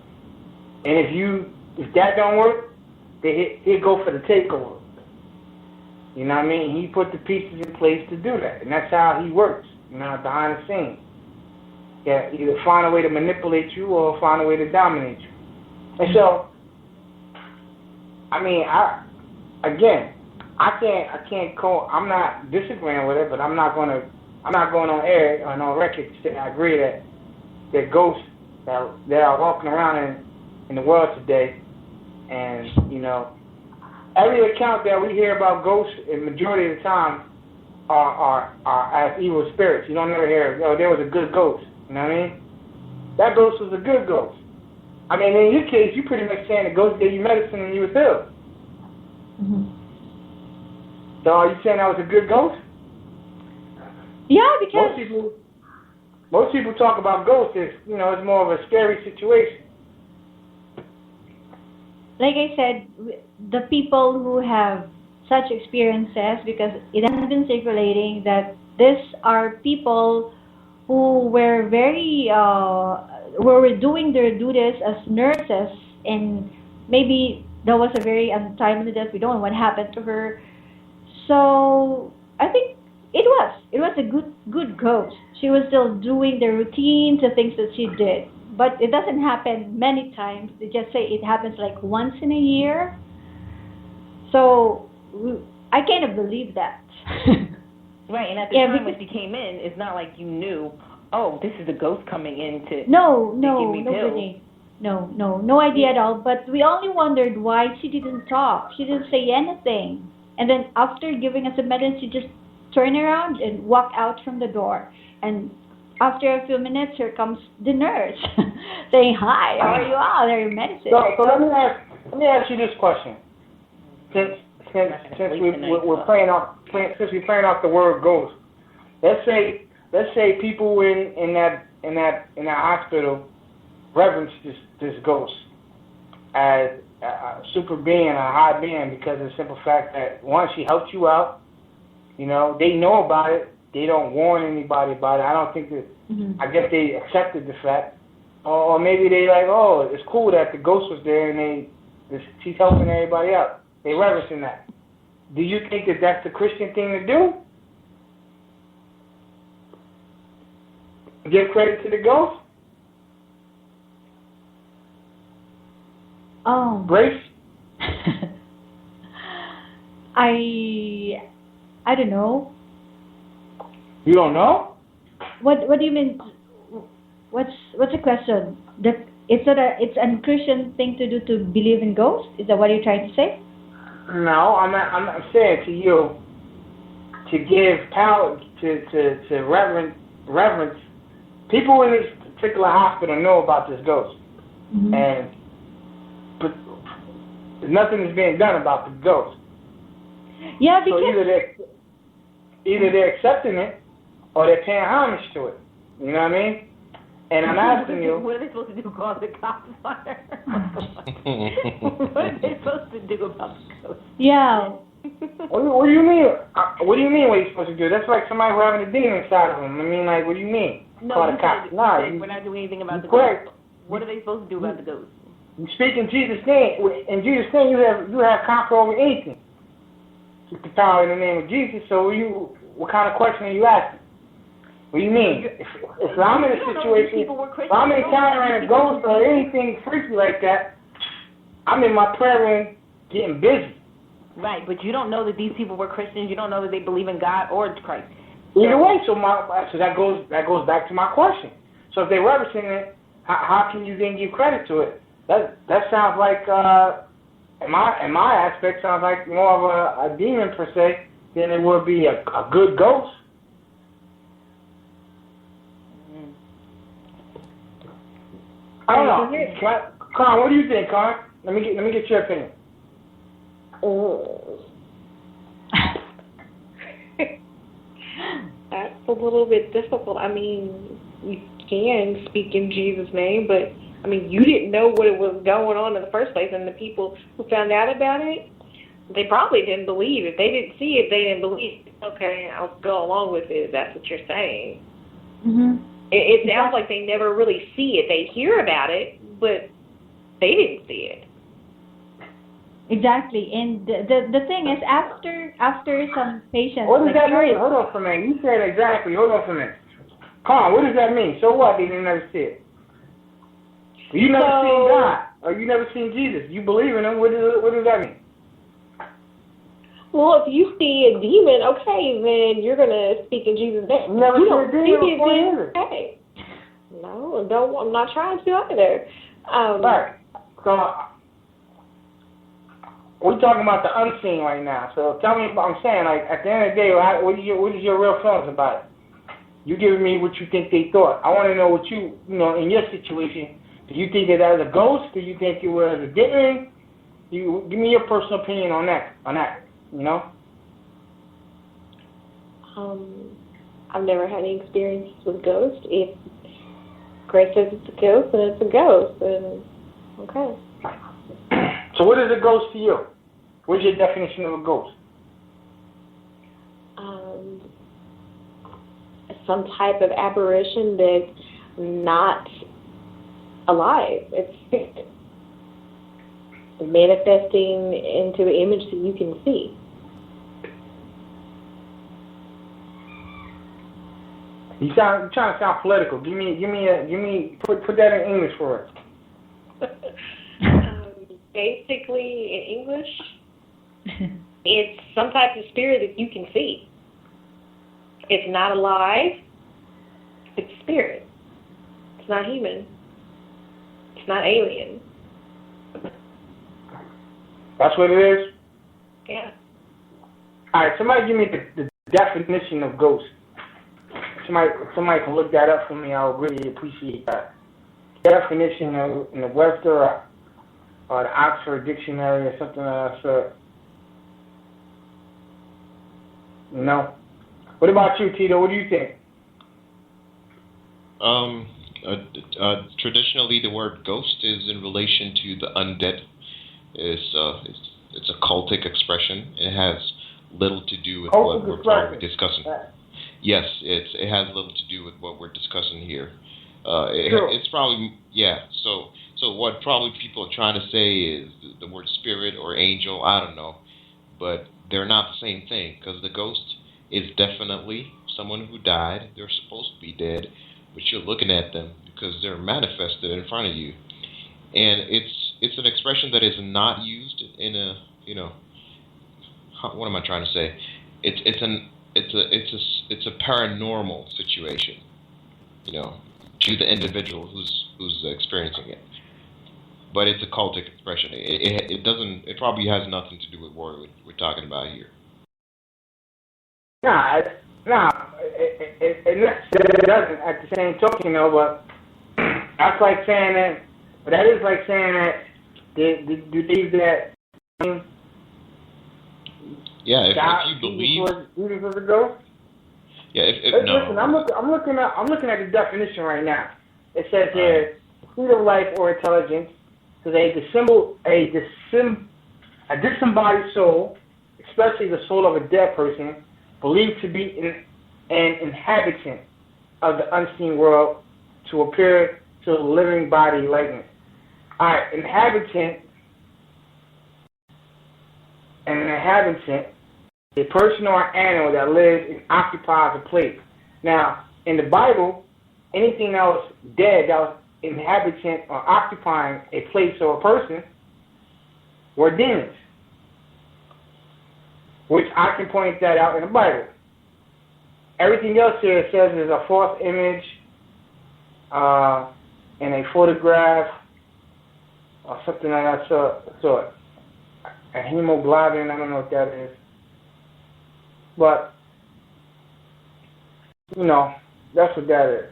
And if that don't work, then he'll go for the takeover. You know what I mean? He put the pieces in place to do that, and that's how he works. You know, behind the scenes. Yeah, either find a way to manipulate you or find a way to dominate you. And so, I mean, I can't call. I'm not disagreeing with it, but I'm not going on air or on record to say I agree that ghosts that are walking around in the world today, and you know, every account that we hear about ghosts, in majority of the time, are as evil spirits. You don't ever hear, there was a good ghost. You know what I mean? That ghost was a good ghost. I mean, in your case, you pretty much saying the ghost gave you medicine and you was healed. Mm-hmm. So are you saying that was a good ghost? Yeah, because most people talk about ghosts as, you know, it's more of a scary situation. Like I said, the people who have such experiences, because it has been circulating that these are people who were were doing their duties as nurses, and maybe that was a very untimely death. We don't know what happened to her. So I think it was a good ghost. She was still doing the routines, the things that she did. But it doesn't happen many times. They just say it happens like once in a year. So I can't believe that. Right, and at the time when she came in, it's not like you knew, oh, this is a ghost coming in to give me pills. No idea at all. But we only wondered why she didn't talk. She didn't say anything. And then after giving us a medicine, she just turned around and walked out from the door. And after a few minutes, here comes the nurse saying, "Hi, how are you all? Are your medicine?" So let me ask you this question. Since we're playing off the word ghost, let's say people in that hospital reverence this ghost as a super being, a high being, because of the simple fact that once she helped you out, you know, they know about it. They don't warn anybody about it. I don't think that. I guess they accepted the fact. Or maybe they like, oh, it's cool that the ghost was there and she's helping everybody out. They reverencing that. Do you think that that's the Christian thing to do? Give credit to the ghost? Grace? I don't know. You don't know? What do you mean? What's the question? It's a Christian thing to do to believe in ghosts? Is that what you're trying to say? No, I'm saying to you to give power to reverence. People in this particular hospital know about this ghost, but nothing is being done about the ghost. Yeah, because so either they're accepting it or they're paying homage to it. You know what I mean? And I'm asking you, what are they supposed to do? Call the cops on her? What are they supposed to do about the ghost? Yeah. What do you mean? What do you mean? What are you supposed to do? That's like somebody who having a demon inside of them. I mean, like, what do you mean? No, Call the cops? we're not doing anything about the ghost. What are they supposed to do about the ghost? You speak in Jesus' name. In Jesus' name, you have control over anything. It's the power in the name of Jesus. So what kind of question are you asking? What do you mean? If I'm in a situation, if I'm encountering a ghost or anything freaky like that, I'm in my prayer room getting busy. Right, but you don't know that these people were Christians. You don't know that they believe in God or Christ. Either way, so that goes back to my question. So if they're reverencing it, how can you then give credit to it? That sounds like, in my aspect, sounds like more of a demon per se than it would be a good ghost. I don't know. Con, what do you think, Con? Let me get your opinion. That's a little bit difficult. I mean, you can speak in Jesus' name, but I mean, you didn't know what it was going on in the first place, and the people who found out about it, they probably didn't believe it. They didn't see it. They didn't believe it. Okay, I'll go along with it. That's what you're saying. Mm-hmm. It sounds like they never really see it. They hear about it, but they didn't see it. Exactly, and the thing is, after some patients. What does that mean? Hold on for a minute. You said exactly. Hold on for a minute. Con, what does that mean? So what? They didn't never see it. You never seen God, or you never seen Jesus. You believe in Him. What does that mean? Well, if you see a demon, okay, then you're gonna speak in Jesus' name. Never you seen don't a demon see it, before then either. okay. No, don't. I'm not trying to either. Right. So we're talking about the unseen right now. So tell me, I'm saying, like, at the end of the day, what is your real feelings about it? You giving me what you think they thought. I want to know what you know, in your situation. Do you think that was a ghost? Do you think it was a demon? You give me your personal opinion on that. You know. I've never had any experience with ghosts. If Grace says it's a ghost, then it's a ghost. And okay. So what is a ghost to you? What's your definition of a ghost? Some type of apparition that's not alive. It's manifesting into an image that you can see. You trying to sound political. Give me put that in English for us. Basically, in English, it's some type of spirit that you can see. It's not alive. It's spirit. It's not human. It's not alien. That's what it is? Yeah. All right, somebody give me the definition of ghost. Somebody can look that up for me. I would really appreciate that. Definition in the Webster or the Oxford Dictionary or something like that sort. No. What about you, Tito? What do you think? Traditionally, the word ghost is in relation to the undead. It's a cultic expression. It has little to do with what we're discussing. Yes, it has little to do with what we're discussing here. True. It's probably So what probably people are trying to say is the word spirit or angel. I don't know, but they're not the same thing because the ghost is definitely someone who died. They're supposed to be dead, but you're looking at them because they're manifested in front of you, and it's an expression that is not used in a what am I trying to say? It's a paranormal situation, to the individual who's experiencing it. But it's a cultic expression. It doesn't. It probably has nothing to do with what we're talking about here. It doesn't. At the same token, but that's like saying that. But that is like saying that. Do you think that? Yeah, if you believe. Jesus was a ghost. Yeah, if no. Listen, I'm looking at the definition right now. It says here, seed of life or intelligence. So a disembodied soul, especially the soul of a dead person, believed to be an inhabitant of the unseen world, to appear to a living body likeness. Alright, inhabitant, a person or animal that lives and occupies a place. Now, in the Bible, anything that was dead, that was inhabitant or occupying a place or a person, were demons. Which I can point that out in the Bible. Everything else here says is a false image, in a photograph, or something like that sort. A hemoglobin, I don't know what that is. But, that's what that is.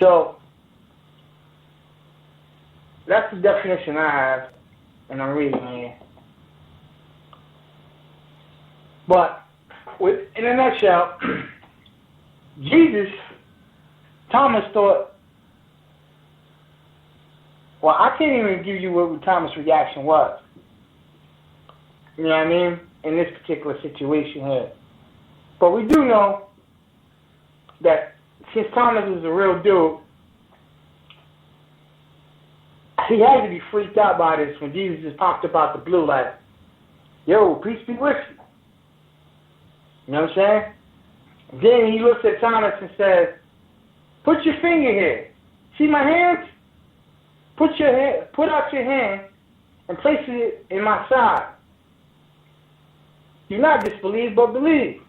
So, that's the definition I have, and I'm reading here. But, in a nutshell, Thomas thought, well, I can't even give you what Thomas' reaction was. You know what I mean? In this particular situation here. But we do know that since Thomas was a real dude, he had to be freaked out by this when Jesus just popped up out the blue like, yo, peace be with you. You know what I'm saying? Then he looks at Thomas and says, put your finger here. See my hands? Put out your hand and place it in my side. Do not disbelieve, but believe.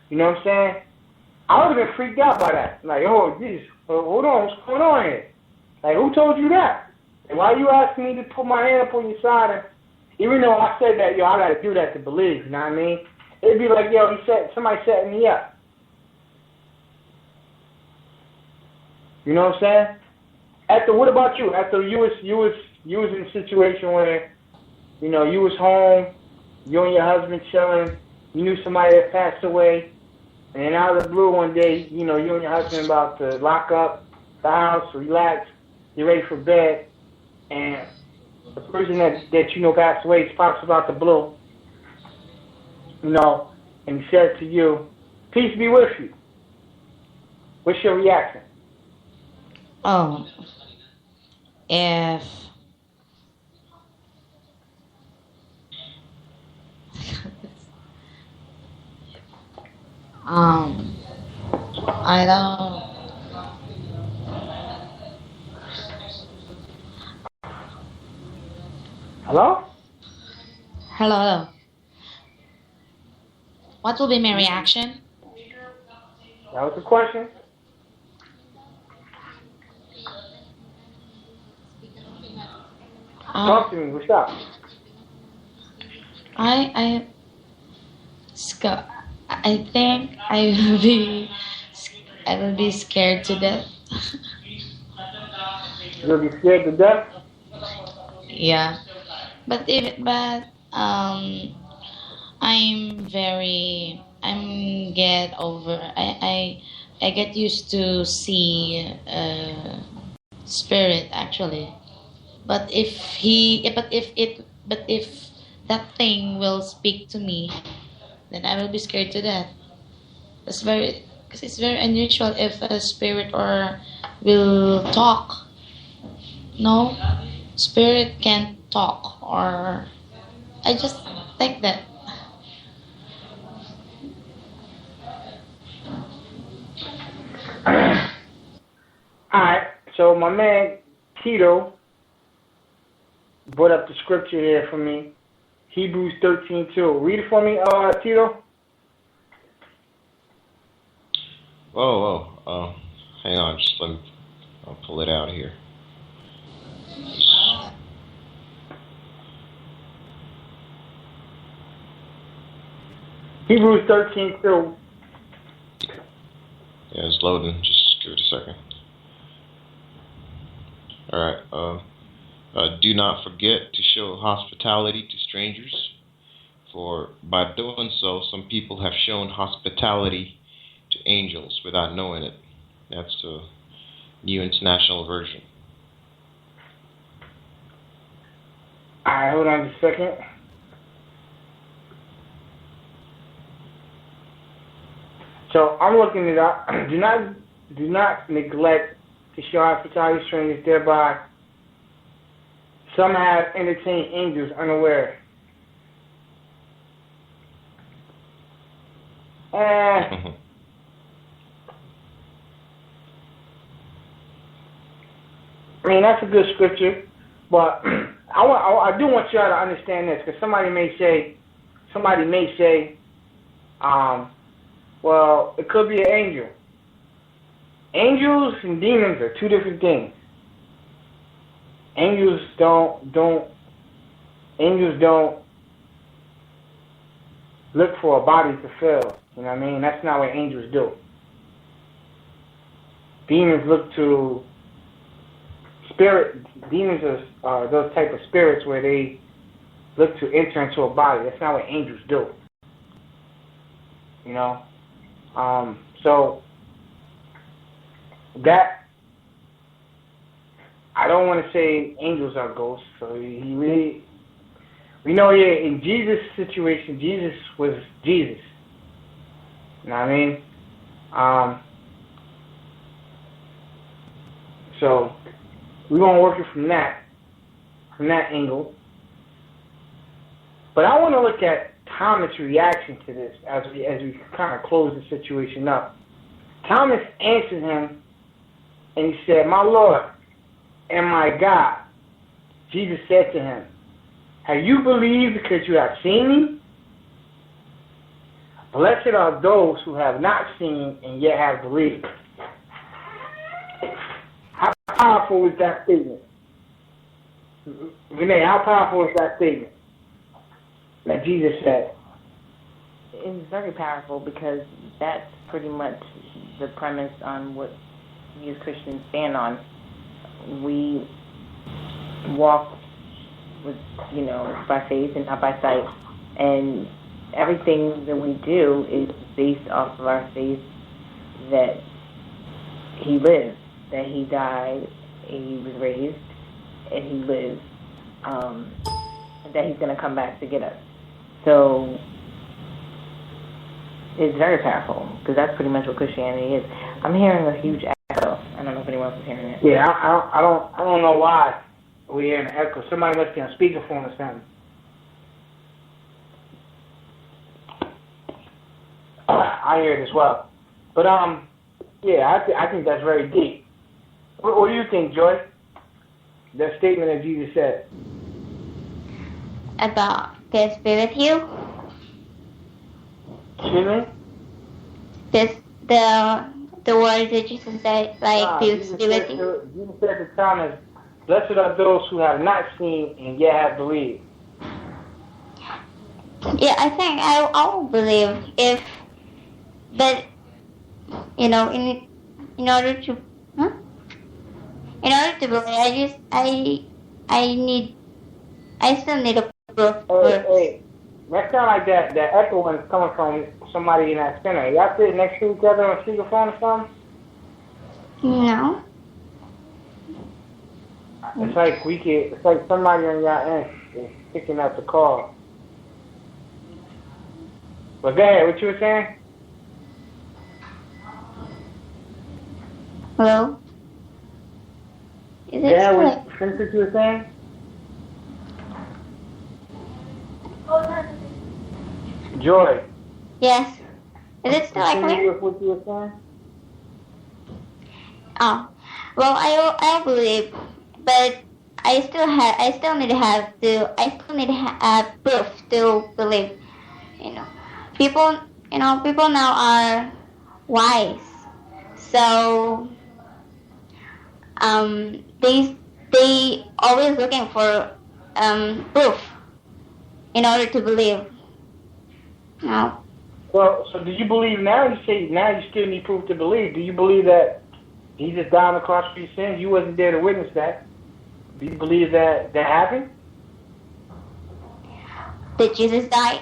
You know what I'm saying? I would have been freaked out by that. Like, oh, Jesus, hold on, what's going on here? Like, who told you that? And why are you asking me to put my hand up on your side? And even though I said that, I got to do that to believe, you know what I mean? It'd be like, somebody setting me up. You know what I'm saying? What about you? After you was in a situation where, you was home, you and your husband chilling, you knew somebody that passed away, and then out of the blue one day, you and your husband about to lock up the house, relax, you're ready for bed, and the person that passed away pops about the blue, and he says to you, peace be with you. What's your reaction? Oh, if I don't. Hello? Hello. What will be my reaction? That was the question. Talk to me. What's up? I think I will be scared to death. You'll be scared to death? Yeah, but I get used to see spirit actually. But if that thing will speak to me, then I will be scared to death. because it's very unusual if a spirit or will talk. No, spirit can't talk, or I just think that. Alright, so my man Tito brought up the scripture here for me. Hebrews 13:2. Read it for me, Tito. Whoa. Hang on, just let me. I'll pull it out here. Hebrews 13:2. Yeah, it's loading. Just give it a second. All right. Do not forget to show hospitality to strangers, for by doing so, some people have shown hospitality to angels without knowing it. That's the New International Version. All right, hold on just a second. So I'm looking it up. Do not neglect to show hospitality to strangers, thereby some have entertained angels unaware. I mean, that's a good scripture, but I do want y'all to understand this, because somebody may say, well, it could be an angel. Angels and demons are two different things. Angels don't look for a body to fill. You know what I mean? That's not what angels do. Demons look to demons are those type of spirits where they look to enter into a body. That's not what angels do. You know? So that, I don't want to say angels are ghosts. So we know here in Jesus' situation, Jesus was Jesus. You know what I mean? So we're gonna work it from that angle. But I want to look at Thomas' reaction to this as we kind of close the situation up. Thomas answered him, and he said, "My Lord and my God." Jesus said to him, "Have you believed because you have seen me? Blessed are those who have not seen and yet have believed." How powerful is that statement? Renee, how powerful is that statement that Jesus said? It's very powerful, because that's pretty much the premise on what we as Christians stand on. We walk with, by faith and not by sight, and everything that we do is based off of our faith that He lives, that He died, He was raised, and He lives, and that He's going to come back to get us. So it's very powerful, because that's pretty much what Christianity is. I'm hearing a huge echo. I don't know if anyone else is hearing it. Yeah, I don't know why we're hearing an echo. Somebody must be on speakerphone or something. I hear it as well. But yeah, I think that's very deep. What do you think, Joy? That statement that Jesus said about peace be with you. Excuse me? The words that Jesus said, like peace be with you. Jesus said to Thomas, "Blessed are those who have not seen and yet have believed." Yeah, I think I will believe if, but in order to believe, I still need a proof. Hey, that sound like that echo one is coming from somebody in that center. Y'all sitting next to each other on speakerphone or something? No. It's like somebody on your end is picking up the call. But go ahead, what you were saying? Hello? Is it Yeah, still what, like... finish what you were saying? Joy. Yes. Is it still like Continue clear? with what you were saying? Oh. Well, I believe, but I still need to have proof to believe. You know, people now are wise, so they always looking for proof in order to believe. No. Well, so do you believe now? You say now you still need proof to believe. Do you believe that Jesus died on the cross for your sins? You wasn't there to witness that. Do you believe that that happened? Did Jesus die?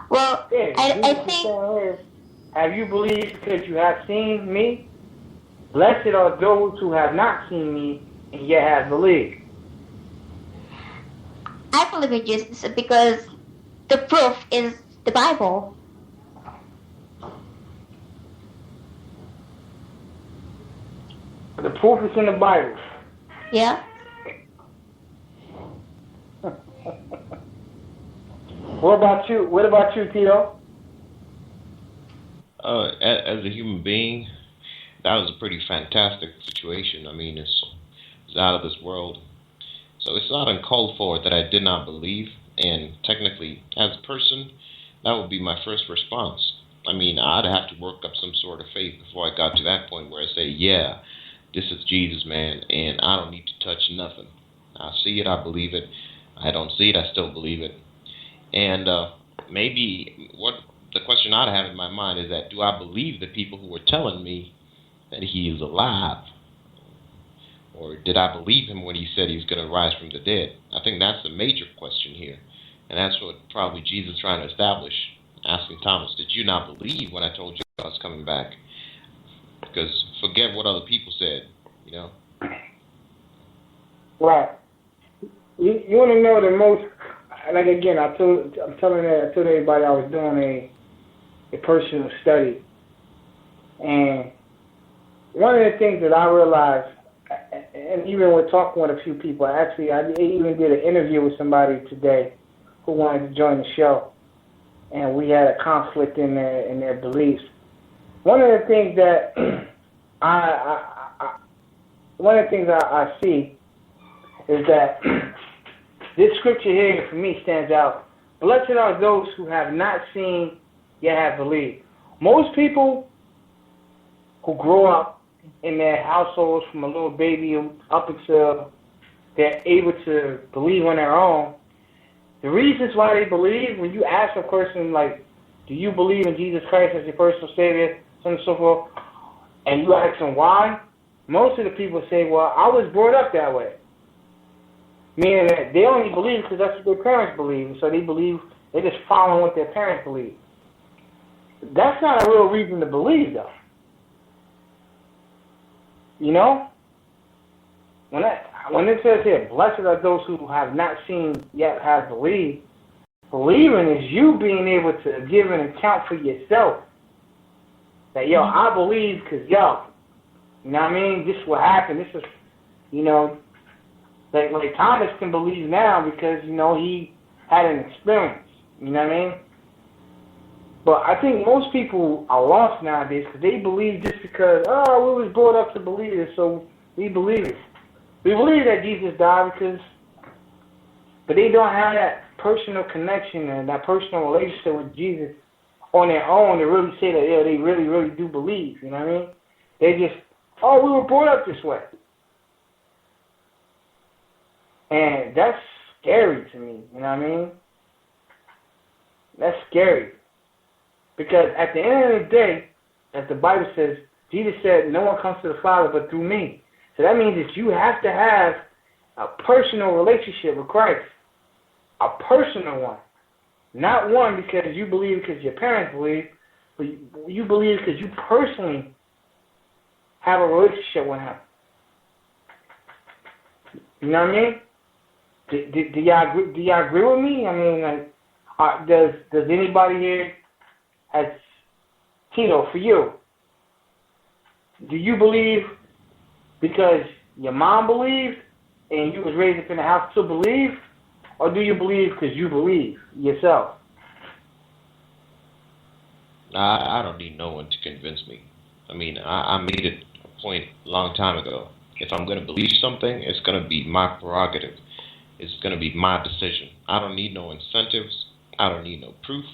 Well, Yeah, I Jesus is think. saying here, have you believed because you have seen me? Blessed are those who have not seen me and yet have believed. I believe in Jesus because the proof is the Bible. The proof is in the Bible. Yeah. What about you? What about you, Tito? As a human being, that was a pretty fantastic situation. I mean, it's out of this world. So it's not uncalled for that I did not believe. And technically, as a person, that would be my first response. I mean, I'd have to work up some sort of faith before I got to that point where I say, yeah, this is Jesus, man, and I don't need to touch nothing. I see it, I believe it. I don't see it, I still believe it. And maybe what the question I'd have in my mind is that, do I believe the people who were telling me that he is alive? Or did I believe him when he said he's going to rise from the dead? I think that's the major question here. And that's what probably Jesus is trying to establish, asking Thomas, did you not believe when I told you I was coming back? Because forget what other people said, you know? Right. You want to know the most, like again, I told everybody I was doing a personal study. And one of the things that I realized, and even with talking with a few people, actually I even did an interview with somebody today who wanted to join the show, and we had a conflict in their beliefs. One of the things that I see is that this scripture here for me stands out. Blessed are those who have not seen yet have believed. Most people who grow up in their households from a little baby up until they're able to believe on their own, the reasons why they believe, when you ask a person, like, do you believe in Jesus Christ as your personal Savior, so on and so forth, and you ask them why, most of the people say, well, I was brought up that way. Meaning that they only believe because that's what their parents believe, so they're just following what their parents believe. That's not a real reason to believe, though. You know? When it says here, blessed are those who have not seen yet have believed, believing is you being able to give an account for yourself. That, yo, I believe because, yo, you know what I mean? This is what happened. This is, you know, like Thomas can believe now because, you know, he had an experience. You know what I mean? But I think most people are lost nowadays because they believe just because, oh, we was brought up to believe it, so we believe it. We believe that Jesus died but they don't have that personal connection and that personal relationship with Jesus on their own to really say that, yeah, they really, really do believe. You know what I mean? They just, oh, we were brought up this way. And that's scary to me, you know what I mean? That's scary. Because at the end of the day, as the Bible says, Jesus said, no one comes to the Father but through me. So that means that you have to have a personal relationship with Christ. A personal one. Not one because you believe because your parents believe, but you believe because you personally have a relationship with Him. You know what I mean? Do y'all agree with me? I mean, like, does anybody here, as Tito, for you, Do you believe because your mom believed and you was raised up in the house to believe, or do you believe because you believe yourself? I don't need no one to convince me. I mean, I made it a point a long time ago. If I'm going to believe something, it's going to be my prerogative. It's going to be my decision. I don't need no incentives. I don't need no proof.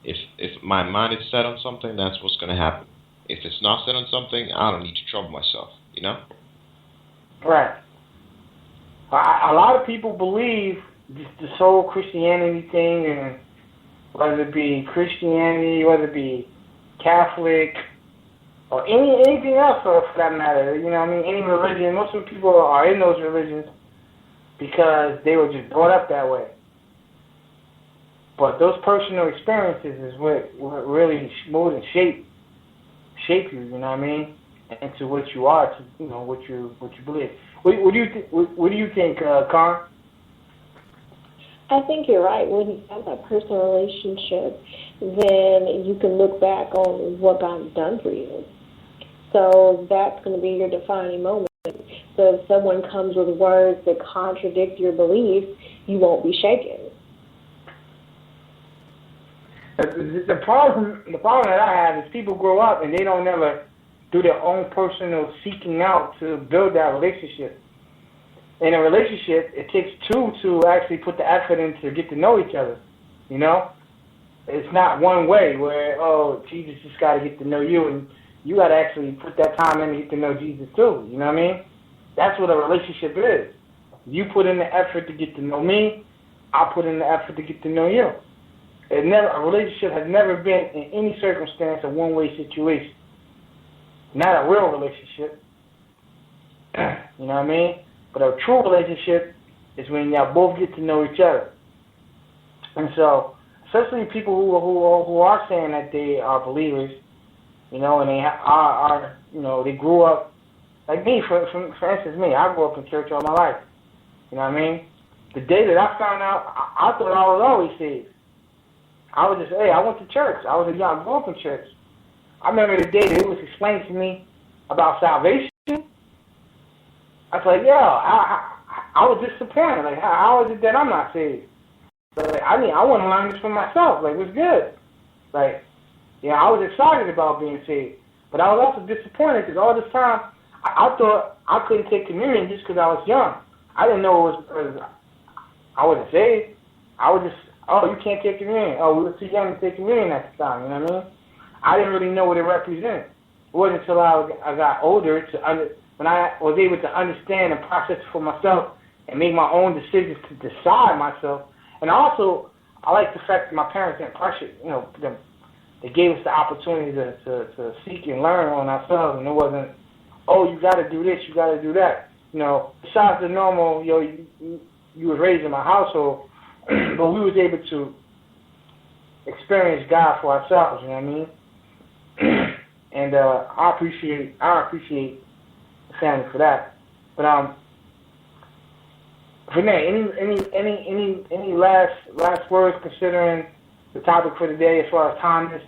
If my mind is set on something, that's what's going to happen. If it's not set on something, I don't need to trouble myself, you know? Right. A lot of people believe this whole Christianity thing, and whether it be Christianity, whether it be Catholic, or anything else for that matter, you know what I mean? Any religion, most of the people are in those religions because they were just brought up that way. But those personal experiences is what really mold and shape you, you know what I mean? Into what you are, to, you know, what you believe. What do you think, Karen? I think you're right. When you have that personal relationship, then you can look back on what God's done for you. So that's going to be your defining moment. So if someone comes with words that contradict your beliefs, you won't be shaken. The problem that I have is people grow up and they don't ever do their own personal seeking out to build that relationship. In a relationship, it takes two to actually put the effort in to get to know each other, you know? It's not one way where, oh, Jesus just got to get to know you, and you got to actually put that time in to get to know Jesus too, you know what I mean? That's what a relationship is. You put in the effort to get to know me, I put in the effort to get to know you. A relationship has never been, in any circumstance, a one-way situation. Not a real relationship. You know what I mean? But a true relationship is when y'all both get to know each other. And so, especially people who are saying that they are believers, you know, and they are you know, they grew up, like me, for instance, me, I grew up in church all my life. You know what I mean? The day that I found out, I thought I was always saved. I was just, I went to church. I grew up in church. I remember the day that it was explained to me about salvation. I was like, I was disappointed. Like, how is it that I'm not saved? Like, I want to learn this for myself. Like, what's good? Like, I was excited about being saved. But I was also disappointed because all this time, I thought I couldn't take communion just because I was young. I didn't know it was because I wasn't saved. I was just, you can't take communion. Oh, we were too young to take communion at the time, you know what I mean? I didn't really know what it represented. It wasn't until I got older when I was able to understand and process it for myself and make my own decisions to decide myself. And also, I like the fact that my parents didn't pressure, you know, they gave us the opportunity to seek and learn on ourselves, and it wasn't, you got to do this, you got to do that. You know, besides the normal, you were raised in my household, but we was able to experience God for ourselves, you know what I mean? And I appreciate the family for that. But Renee, any last words considering the topic for today as far as Thomas,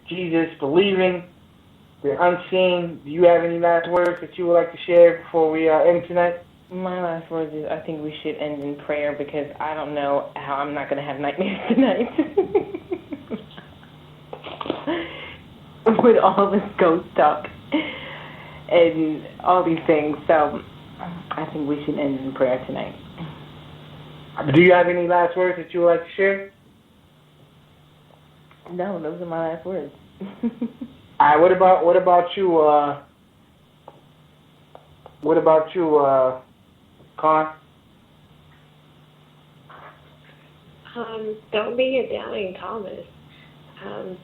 Jesus, believing, the unseen? Do you have any last words that you would like to share before we end tonight? My last words is I think we should end in prayer because I don't know how I'm not going to have nightmares tonight. With all this ghost talk and all these things. So I think we should end in prayer tonight. Do you have any last words that you would like to share? No, those are my last words. All right, what about you, Con? Don't be a doubting Thomas.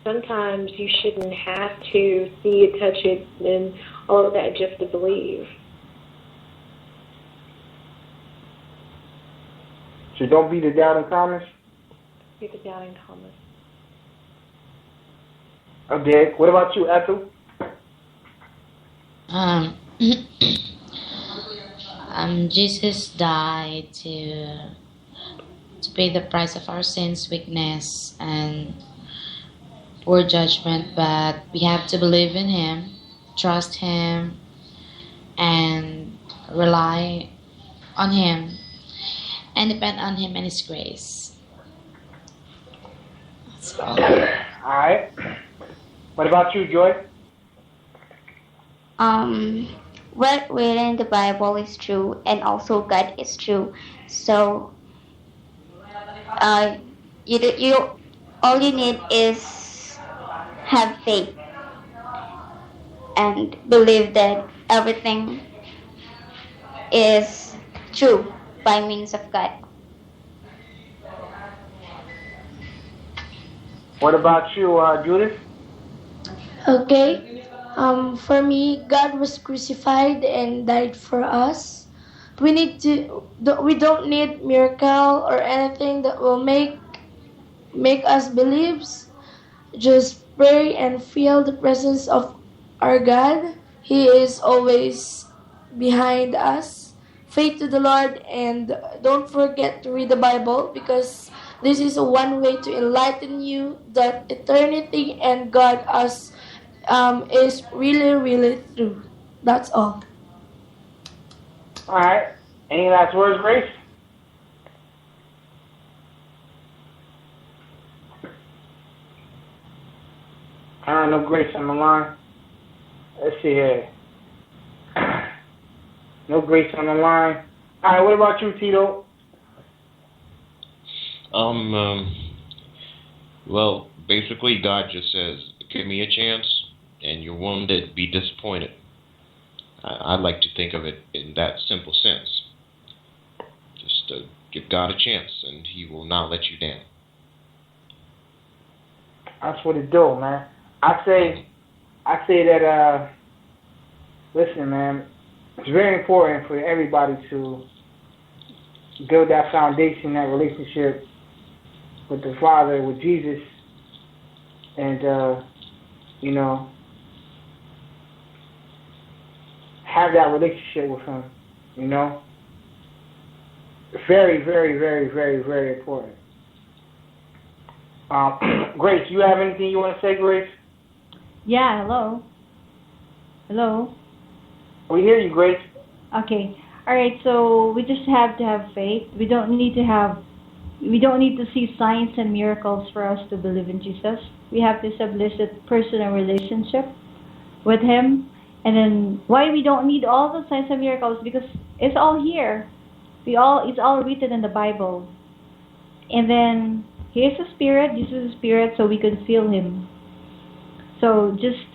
Sometimes you shouldn't have to see it, touch it, and all of that just to believe. So don't be the doubting Thomas? Be the doubting Thomas. Okay. What about you, Ethel? Jesus died to pay the price of our sins, weakness, and poor judgment, but we have to believe in Him, trust Him, and rely on Him, and depend on Him and His grace. That's all. Alright. What about you, Joy? What written in the Bible is true, and also God is true. So, you all you need is have faith and believe that everything is true by means of God. What about you, Judith? Okay. For me, God was crucified and died for us. We don't need miracle or anything that will make us believe. Just pray and feel the presence of our God. He is always behind us. Faith to the Lord, and don't forget to read the Bible, because this is one way to enlighten you that eternity and God is really, really true. That's all. Alright. Any last words, Grace? No Grace on the line. Let's see here. No Grace on the line. Alright, what about you, Tito? Well, basically, God just says, give me a chance, and you won't be disappointed. I like to think of it in that simple sense. Just give God a chance, and He will not let you down. That's what it do, man. I say that, listen, man, it's very important for everybody to build that foundation, that relationship with the Father, with Jesus, and, have that relationship with Him, Very, very, very, very, very important. Grace, you have anything you want to say, Grace? Yeah, hello. Hello. We hear you, Grace. Okay. All right, so we just have to have faith. We don't need to see signs and miracles for us to believe in Jesus. We have to establish a personal relationship with Him. And then why we don't need all the signs and miracles, because it's all here. It's all written in the Bible. And then He is a spirit, Jesus is a spirit, so we can feel Him. So just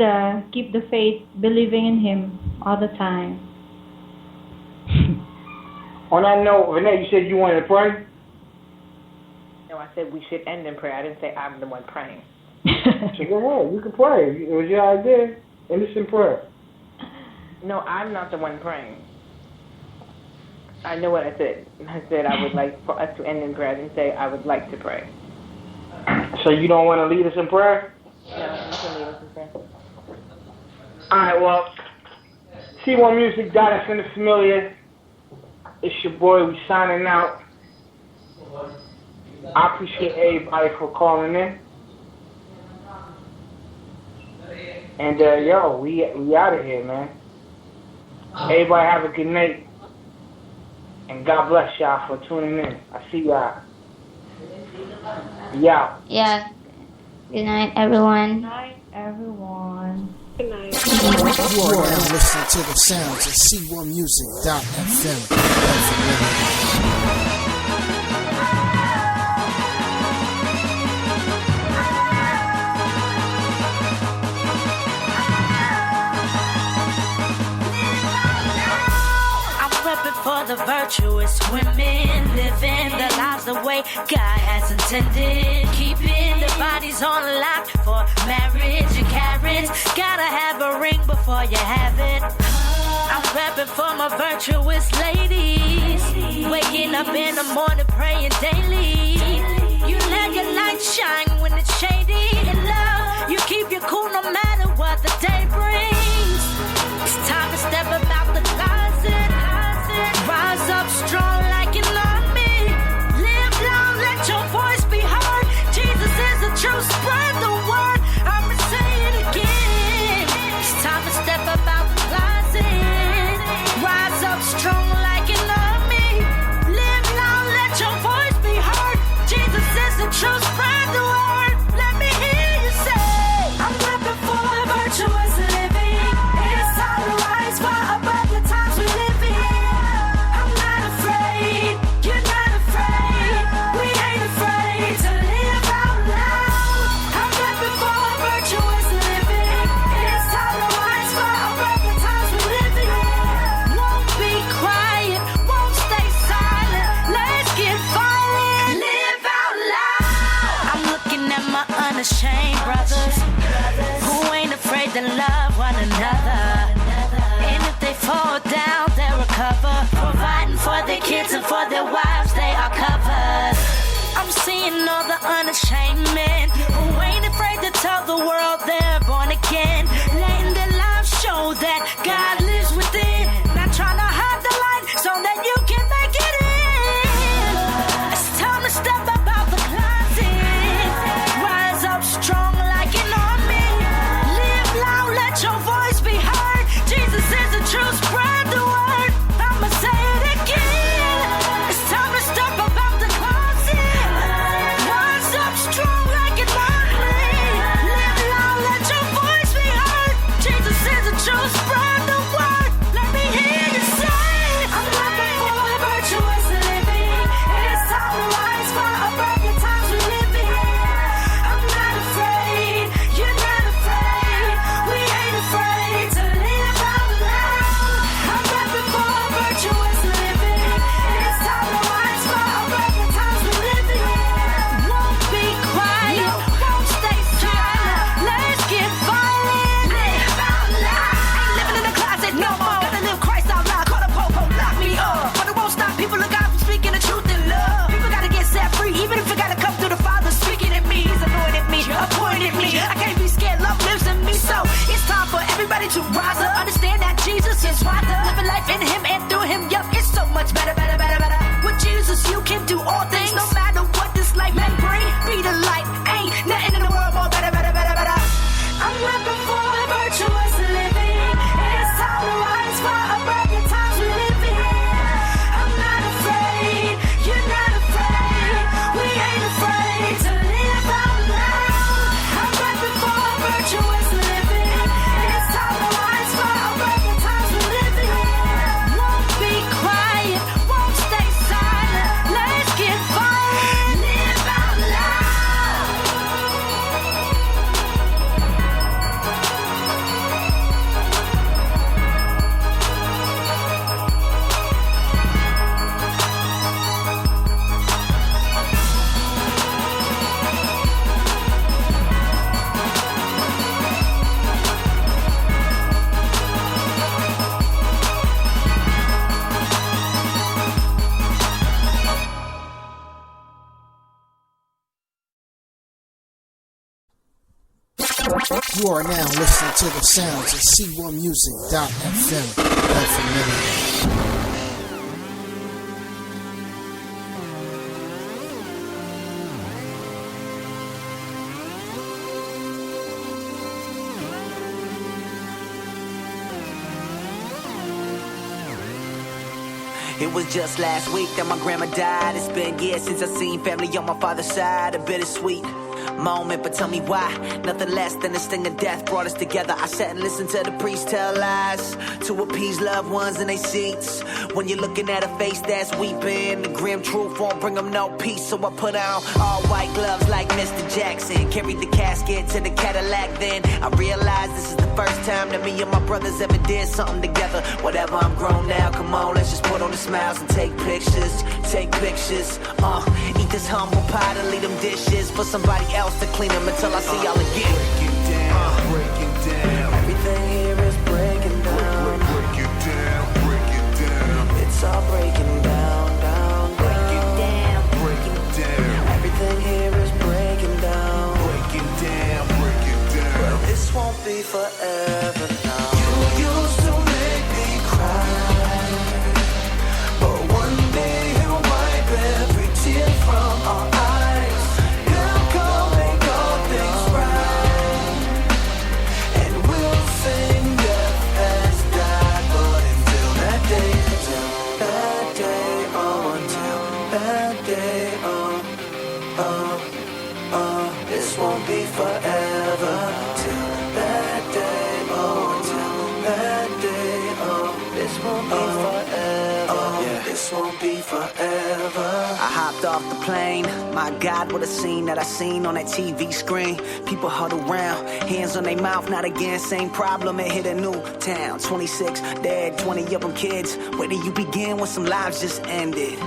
keep the faith, believing in Him all the time. On that note, Renee, you said you wanted to pray? No, I said we should end in prayer. I didn't say I'm the one praying. So go ahead, you can pray. It was your idea. End this in prayer. No, I'm not the one praying. I know what I said. I said I would like for us to end in prayer. I didn't say I would like to pray. So you don't want to lead us in prayer? No, you can lead us in prayer. Alright, well, C1Music.FM Familiar. It's your boy, we signing out. I appreciate everybody for calling in. And, we out of here, man. Everybody have a good night. And God bless y'all for tuning in. I see y'all. Yeah. Yeah. Good night, everyone. Good night, everyone. Good night. You are now listening to the sounds of C1Music.FM. For the virtuous women living their lives the way God has intended, keeping their bodies on lock for marriage and carriage. Gotta have a ring before you have it. I'm repping for my virtuous ladies, waking up in the morning praying daily. You let your light shine when it's shady. In love, you keep your cool no matter what the day brings. It's time to step about the closet. Rise up strong like an army. Live long, let your voice be heard. Jesus is the truth, spread the word. I'ma say it again. It's time to step up seeing all the unashamed men who ain't afraid to tell the world they're born again, letting their lives show that God lives within, not trying to hide the light so that you can make it in. It's time to step up out the closet, rise up strong like an army, live loud, let your voice be heard. Jesus is the truth, spread the word. I'ma say it again. It's time to step up out the closet, rise up strong like an army, live loud, let your voice be heard. Jesus is the truth, spread the word. Let me hear you say, I'm looking for a virtuous living. It's time to rise for a broken times we live in. I'm not afraid, you're not afraid, we ain't afraid to live out loud. I'm looking for a virtuous living. It's time to rise for a broken times we live in. Won't be quiet, won't stay silent. Let's get violent. Live out loud. Ain't living in the closet no more. Gotta live Christ out loud. Call the popo, lock me up. But it won't stop people of God from speaking the truth in love. People gotta get set free, even if it gotta come through the Father speaking at me. He's anointed me, appointed me. I can't be scared, love lives in me. So it's time for everybody to rise up. Understand that Jesus is wiser. Living life in Him and through Him, yup, it's so much better, better, better, better. With Jesus, you can do all things, no matter what this life may bring. Be the light, ain't nothing in the world more better, better, better, better. I'm looking for a virtuous living. It's time to rise for a broken times we live in. I'm not afraid, you're not afraid, we ain't afraid to live out loud. I'm looking for a virtuous living. It's time to rise for a broken times we live in. Won't be quiet, won't stay silent. Let's get violent. Live out loud. You are now listening to the sounds of C1Music.fm. It was just last week that my grandma died. It's been years since I seen family on my father's side. A bittersweet moment, but tell me why. Nothing less than the sting of death brought us together. I sat and listened to the priest tell lies to appease loved ones in their seats. When you're looking at a face that's weeping, the grim truth won't bring them no peace. So I put on all white gloves like Mr. Jackson, carried the casket to the Cadillac. Then I realized this is the first time that me and my brothers ever did something together. Whatever, I'm grown now, come on, let's just put on the smiles and take pictures. Take pictures, eat this humble pie to leave them dishes for somebody else to clean them until I see y'all again. Break it down, break it down. Everything here is breaking down. Break it down, break it down. It's all breaking down, down, break it down, break it down. Everything here is breaking down. Break it down, break it down. Well, this won't be forever now. You used to make me cry, but one day you'll wipe every tear from our eyes. He'll come make all things right, and we'll sing death has died. But until that day, until that day, this won't be forever. Till that day, until that day, this won't be forever. This won't be forever. I hopped off the plane. My God, what a scene that I seen on that TV screen. People huddle around, hands on their mouth. Not again, same problem. It hit a new town. 26 dead, 20 of them kids. Where do you begin when some lives just ended?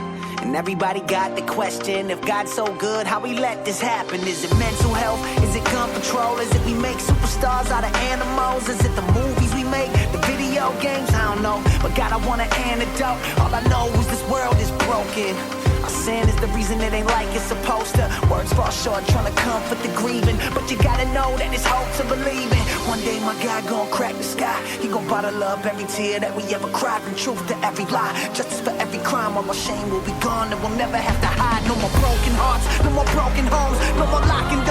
And everybody got the question, if God's so good, how we let this happen? Is it mental health? Is it gun control? Is it we make superstars out of animals? Is it the movies we make? The video games? I don't know. But God, I want an antidote. All I know is this world is broken. My sin is the reason it ain't like it's supposed to. Words fall short trying to comfort the grieving, but you gotta know that it's hope to believe in. One day my God gon' crack the sky. He gon' bottle up every tear that we ever cried, and truth to every lie, justice for every crime. All our shame will be gone, and we'll never have to hide. No more broken hearts, no more broken homes, no more locking